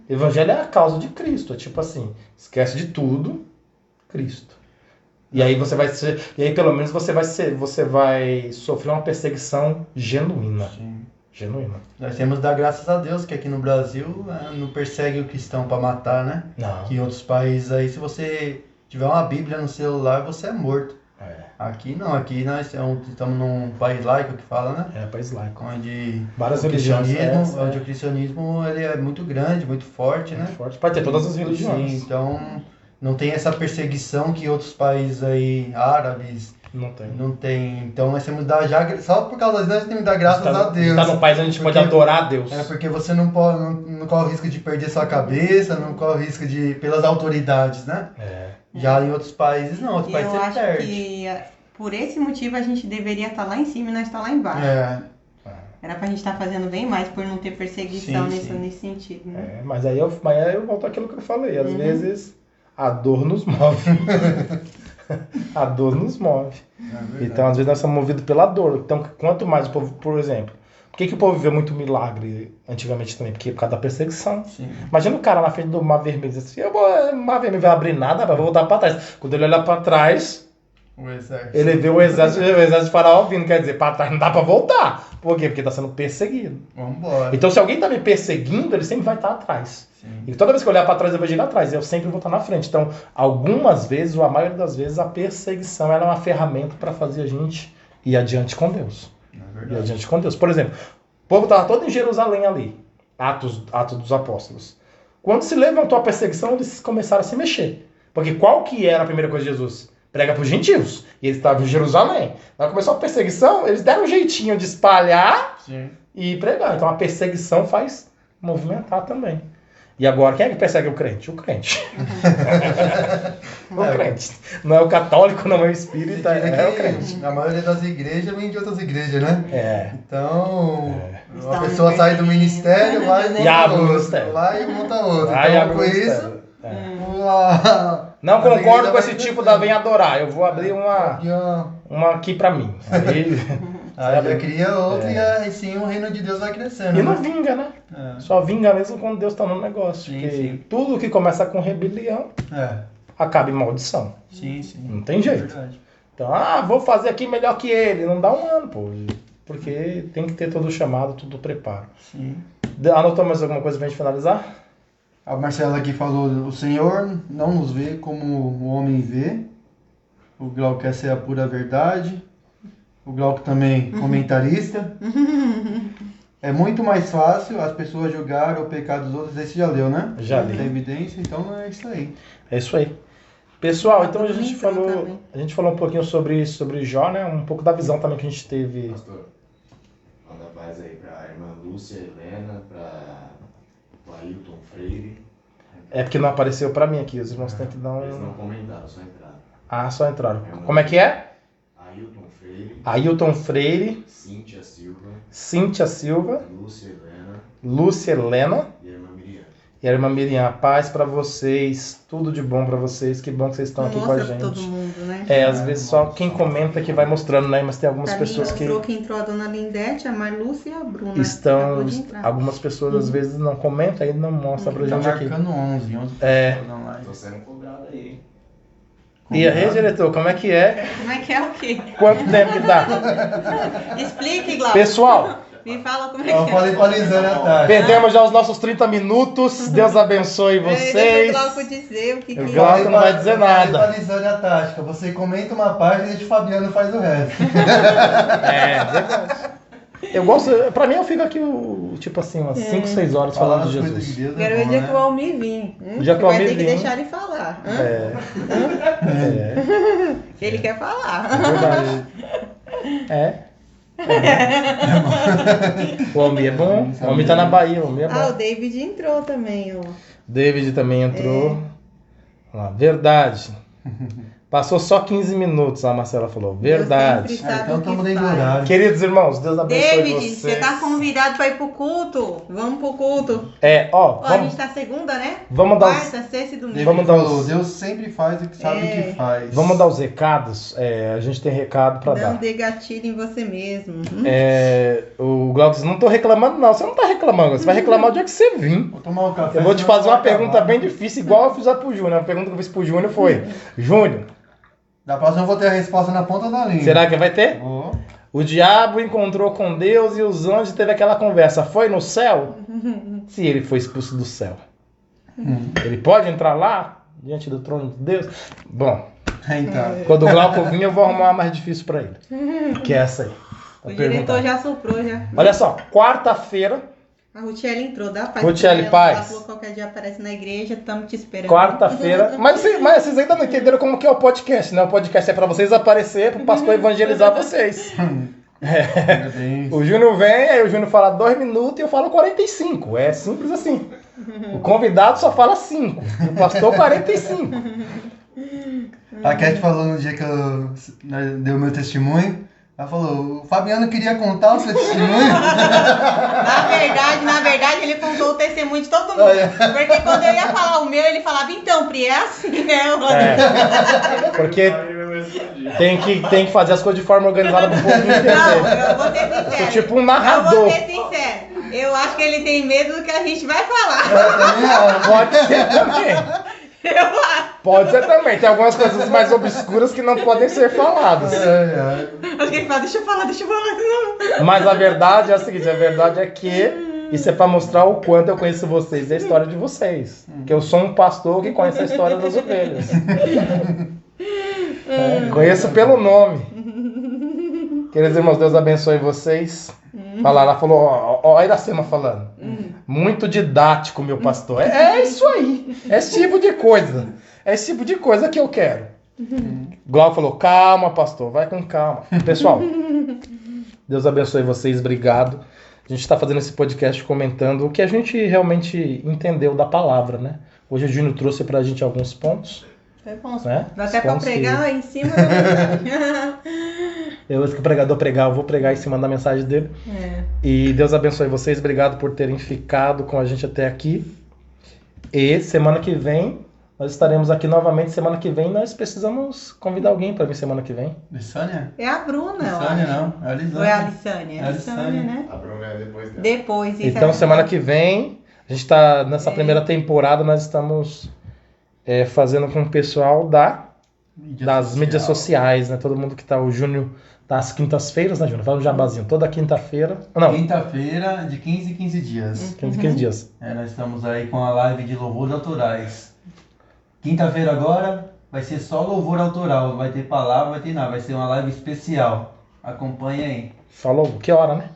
Evangelho é a causa de Cristo. É tipo assim, esquece de tudo, Cristo. E aí você vai ser, e aí pelo menos você vai sofrer uma perseguição genuína. Genuína. Nós temos que dar graças a Deus que aqui no Brasil não persegue o cristão para matar, né? Não. Que em outros países aí, se você tiver uma Bíblia no celular, você é morto. Aqui não, aqui nós estamos num país laico que fala, né? País laico. Onde várias religiões. Onde o cristianismo ele é muito grande, muito forte, né? Forte. Pode ter todas as religiões. Sim, então não tem essa perseguição que outros países aí, árabes, não tem. Então nós temos que dar só por causa disso nós temos que dar graças a Deus. Está num país onde a gente pode adorar a Deus. Porque você não corre o risco de perder sua cabeça, não corre o risco pelas autoridades, né? Já em outros países não, outros países você perde. Eu acho que por esse motivo a gente deveria estar lá em cima e nós estar lá embaixo. Era pra gente estar fazendo bem mais por não ter perseguição nesse sentido, né? Mas aí eu volto àquilo que eu falei. Às vezes a dor nos move. A dor nos move. Então às vezes nós somos movidos pela dor. Então quanto mais o povo, por exemplo, por que o povo viveu muito milagre antigamente também? Porque por causa da perseguição. Imagina o cara na frente do Mar Vermelho diz assim, o Mar Vermelho vai abrir nada, vai voltar para trás. Quando ele olha para trás, ele vê o exército de Faraó vindo, quer dizer, para trás não dá para voltar. Por quê? Porque está sendo perseguido. Vambora. Então se alguém está me perseguindo, ele sempre vai estar atrás. E toda vez que eu olhar para trás, eu vou girar atrás. Eu sempre vou estar na frente. Então, algumas vezes, ou a maioria das vezes, a perseguição ela é uma ferramenta para fazer a gente ir adiante com Deus. E a gente com Deus. Por exemplo, o povo estava todo em Jerusalém ali. Atos dos Apóstolos. Quando se levantou a perseguição, eles começaram a se mexer. Porque qual que era a primeira coisa de Jesus? Prega para os gentios. E eles estavam em Jerusalém. Quando começou a perseguição, eles deram um jeitinho de espalhar e pregar. Então a perseguição faz movimentar também. E agora, quem é que persegue o crente? O crente. O crente. Não é o católico, não é o espírita, é o crente. A maioria das igrejas vem de outras igrejas, né? Então, uma Estão pessoa sai do ministério, vai E abre o ministério. vai e monta outro. Vai e Então, abre o com ministério. isso, Não a concordo igreja com esse vai tipo crescer. da vem adorar. Eu vou abrir uma aqui pra mim. Aí já cria outra e aí sim o reino de Deus vai crescendo. E não né? vinga, né? Só vinga mesmo quando Deus tá no negócio. Sim, Porque sim. tudo que começa com rebelião acaba em maldição. Sim, sim. Não tem jeito. Verdade. Então, vou fazer aqui melhor que ele. Não dá um ano, pô. Porque tem que ter todo o chamado, todo o preparo. Sim. Anotou mais alguma coisa pra gente finalizar? A Marcela aqui falou, o Senhor não nos vê como o homem vê. O Glauco quer ser a pura verdade. O Glauco também comentarista. É muito mais fácil as pessoas julgar o pecado dos outros. Esse já leu, né? Já li. Tem evidência, então é isso aí. É isso aí. Pessoal, então a Todo gente mundo entrou falou, também. a gente falou um pouquinho sobre Jó, né? Um pouco da visão também que a gente teve. Pastor, manda paz aí pra irmã Lúcia Helena, pra o Ailton Freire. É porque não apareceu pra mim aqui. Os irmãos têm que dar Eles não um... comentaram, só entraram. Só entraram. Como é que é? Ailton Freire, Ailton Freire, Cíntia Silva, Cíntia Silva, Lúcia Helena Lúcia Helena e a irmã Miriam. e a irmã Miriam. Paz pra vocês. Tudo de bom pra vocês. Que bom que vocês estão aqui com a Mostra pra todo gente. mundo, né? Às vezes só quem comenta que vai mostrando, né? Mas tem algumas Pra pessoas mim, que mostrou que entrou a dona Lindete, a Marlúcia e a Bruna. estão... Acabou de entrar. Algumas pessoas às vezes não comentam e não mostram pra Tá gente aqui. marcando 11 É. pessoas online. Tô sendo cobrado aí, hein? E aí, diretor, como é que é? Como é que é o quê? Quanto tempo que dá? Explique, Glauco. Pessoal, Me fala como é Eu que falei é. pra Lisane à tarde. perdemos já os nossos 30 minutos. Deus abençoe Deixa o vocês. Glauco dizer o que Eu que Glauco não vai dizer nada. Falei pra Lisane a tática. Você comenta uma parte e deixa o Fabiano faz o resto. Verdade. Eu gosto, pra mim eu fico aqui, tipo assim, umas 5, 6 horas falando Falar de as coisas de Jesus. Deus é Quero ver o bom, dia né? que o Almir vir. O dia que o Vai Almir ter que vir. deixar ele falar. Ele quer falar. Verdade. O Almir é bom. O Almir tá na Bahia, o Almir é Ah, o bom. David entrou também, ó. David também entrou. Olha lá, verdade. Passou só 15 minutos, a Marcela falou. Verdade. Deus sempre sabe Então o que estamos dentro do faz. horário. Queridos irmãos, Deus abençoe David, vocês. você tá convidado pra ir pro culto. Vamos pro culto. Ó, Ó, a vamos, gente tá segunda, né? vamos dar os... Quarta, sexta e domingo. David Vamos dar falou, os- Deus sempre faz o que sabe o que faz. Vamos dar os recados. A gente tem recado pra Não dar. dê gatilho em você mesmo. O Glauco disse, não tô reclamando não. Você não tá reclamando, você vai reclamar o dia que você vir. Vou tomar um café. Eu vou te senão fazer uma vai pergunta acabar. bem difícil, igual eu fiz pro Júnior. A pergunta que eu fiz pro Júnior foi: Júnior, Da próxima eu vou ter a resposta na ponta da língua. será que vai ter? Vou. O diabo encontrou com Deus e os anjos teve aquela conversa. Foi no céu? Se ele foi expulso do céu, ele pode entrar lá, diante do trono de Deus? Bom, Então. quando o Glauco vir, eu vou arrumar uma mais difícil pra ele. Que é essa aí. O Pra diretor perguntar. já soprou, já. Olha só, quarta-feira, A Rutiele entrou, dá paz. Rutiele, pra ela. paz. Ela falou que qualquer dia aparece na igreja, estamos te esperando. quarta-feira. Mas vocês ainda não entenderam como que é o podcast, né? O podcast é pra vocês aparecer, pro pastor evangelizar vocês. Parabéns. O Júnior vem, aí o Júnior fala 2 minutos e eu falo 45. É simples assim. O convidado só fala 5. E o pastor 45. A Cat falou no dia que eu dei o meu testemunho. Ela falou, o Fabiano queria contar o seu testemunho. Na verdade, ele contou o testemunho de todo mundo. Porque quando eu ia falar o meu, ele falava, então, Pri, é assim, né? Eu falei, Porque Aí eu respondi. tem que fazer as coisas de forma organizada pro povo entender. não, eu vou ser sincero. Sou tipo um Eu narrador. vou ser sincero. Eu acho que ele tem medo do que a gente vai falar. Pode ser também. Eu acho. Pode ser também. Tem algumas coisas mais obscuras que não podem ser faladas. Acho que ele fala, deixa eu falar. Não. Mas a verdade é a seguinte, a verdade é que isso é pra mostrar o quanto eu conheço vocês e a história de vocês. Que eu sou um pastor que conhece a história das ovelhas. Conheço pelo nome. Queridos irmãos, Deus abençoe vocês. Ela falou, ó, a Iracema falando. Muito didático, meu pastor. É isso aí. É esse tipo de coisa. É esse tipo de coisa que eu quero. Glauco falou, calma, pastor, vai com calma. Pessoal, Deus abençoe vocês, obrigado. A gente está fazendo esse podcast comentando o que a gente realmente entendeu da palavra, né? Hoje o Júnior trouxe pra gente alguns pontos. Foi bom. Né? Dá até pra pregar em cima da mensagem. Eu, que o pregador pregar, eu vou pregar em cima da mensagem dele. E Deus abençoe vocês. Obrigado por terem ficado com a gente até aqui. E semana que vem, nós estaremos aqui novamente. Semana que vem, nós precisamos convidar alguém para vir semana que vem. Lissânia? É a Bruna, Lissânia não, é a Lisânia. Ou é a Lissânia? É a Lissânia, né? A Bruna é depois dela. Depois. Isso Então, é semana que vem, a gente está nessa primeira temporada, nós estamos fazendo com o pessoal das mídias sociais, né? Todo mundo que tá, o Júnior, das quintas-feiras, né, Júnior? Fala um jabazinho, toda quinta-feira. Não, Quinta-feira, de 15 em 15 dias. 15 dias. Nós estamos aí com a live de louvores autorais. Quinta-feira agora vai ser só louvor autoral, não vai ter palavra, não vai ter nada, vai ser uma live especial. Acompanhe aí. Falou, que hora, né?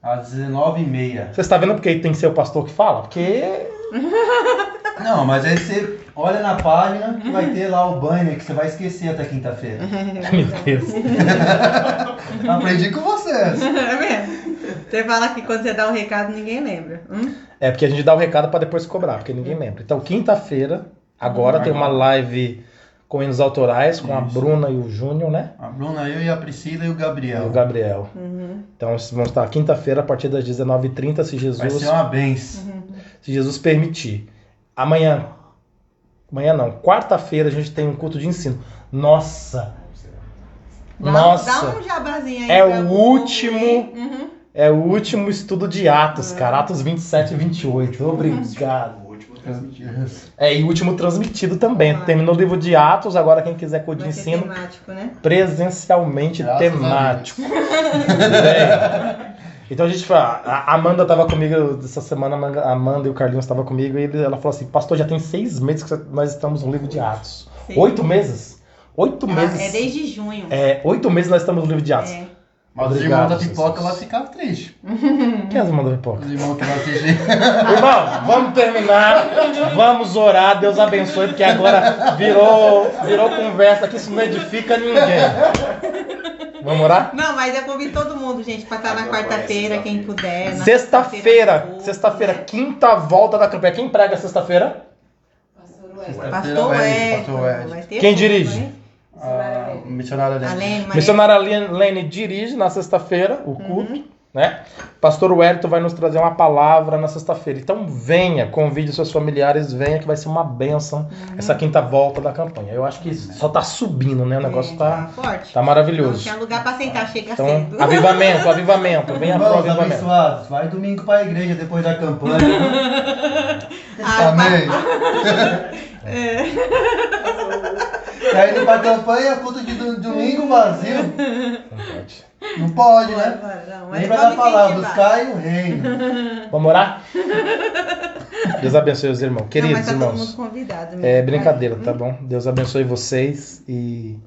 Às 19h30. Você está vendo porque tem que ser o pastor que fala? Porque... Não, mas aí você olha na página que vai ter lá o banner que você vai esquecer até quinta-feira. Meu Deus. Aprendi com vocês. É mesmo? Você fala que quando você dá o recado, ninguém lembra. É porque a gente dá o recado para depois cobrar, porque ninguém lembra. Então, quinta-feira, agora tem uma live com hinos autorais, com a Bruna e o Júnior, né? A Bruna, eu e a Priscila e o Gabriel. E o Gabriel. Então, vamos estar quinta-feira, a partir das 19h30, se Vai ser uma benção. se Jesus permitir. Amanhã não, quarta-feira a gente tem um culto de ensino. Nossa! Dá um jabazinho aí. É pra o povo último... ver. É o último estudo de Atos, cara. Atos 27 e 28. Obrigado. O último transmitido. E o último transmitido também. Terminou o livro de Atos, agora quem quiser curso de Vai ser ensino, temático, né? presencialmente Graças temático. Então a gente fala, a Amanda estava comigo essa semana, a Amanda e o Carlinhos estavam comigo, e ela falou assim, pastor, já tem 6 meses que nós estamos no livro de Atos. Sim. 8 meses? 8 meses. É desde junho. 8 meses nós estamos no livro de Atos. Mas os Obrigado, irmãos da pipoca Jesus. vão ficar tristes. Quem é as irmãs da pipoca? Os irmãos que vão assistir. Irmão, vamos terminar, vamos orar, Deus abençoe, porque agora virou conversa aqui, isso não edifica ninguém. Vamos orar? Não, mas eu convido todo mundo, gente, pra estar na quarta-feira, quem puder. na Sexta-feira, né? quinta volta da campanha. Quem prega sexta-feira? Pastor Pastor Ed. Ed. Vai ter Quem tudo, dirige? hein? A missionária A dele. Lene, Maria. Missionária Lene dirige na sexta-feira o culto, né? Pastor Wellington vai nos trazer uma palavra na sexta-feira. Então venha, convide seus familiares, venha que vai ser uma bênção essa quinta volta da campanha. Eu acho que só tá subindo, né? O negócio tá forte. tá Não maravilhoso. tinha lugar pra sentar, chega Então, cedo. avivamento, venha pro Irmãos avivamento. abençoados, vai domingo para a igreja depois da campanha. Ah, Amém. Tá indo pra campanha, culto de domingo vazio. Não pode, né? Não, mas Lembra vamos da palavra, incentivar. buscar o reino. Vamos orar? Deus abençoe os irmãos. Não, Queridos mas tá todo irmãos. mundo convidado mesmo. É brincadeira, tá bom? Deus abençoe vocês e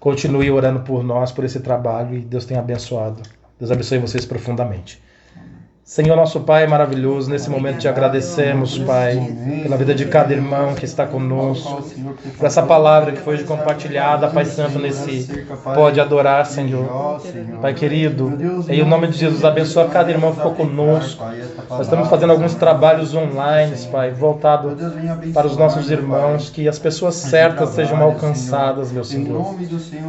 continue orando por nós, por esse trabalho, e Deus tenha abençoado. Deus abençoe vocês profundamente. Senhor, nosso Pai maravilhoso, nesse momento te agradecemos, Pai, pela vida de cada irmão que está conosco, por essa palavra que foi compartilhada, Pai Santo, nesse Pode Adorar, Senhor. Pai querido, em nome de Jesus, abençoa cada irmão que ficou conosco. Nós estamos fazendo alguns trabalhos online, Pai, voltado para os nossos irmãos, que as pessoas certas sejam alcançadas, meu Senhor.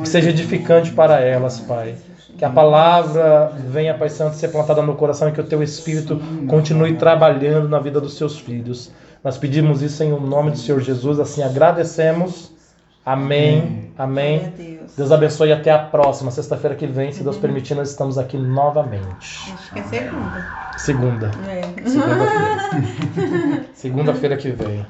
Que seja edificante para elas, Pai. Que a palavra venha, Pai Santo, ser plantada no coração e que o Teu Espírito continue trabalhando na vida dos Seus filhos. Nós pedimos isso em nome do Senhor Jesus, assim agradecemos. Amém. Amém. Deus abençoe e até a próxima. Sexta-feira que vem, se Deus permitir, nós estamos aqui novamente. Acho que é segunda. Segunda. É. Segunda-feira. Segunda-feira que vem.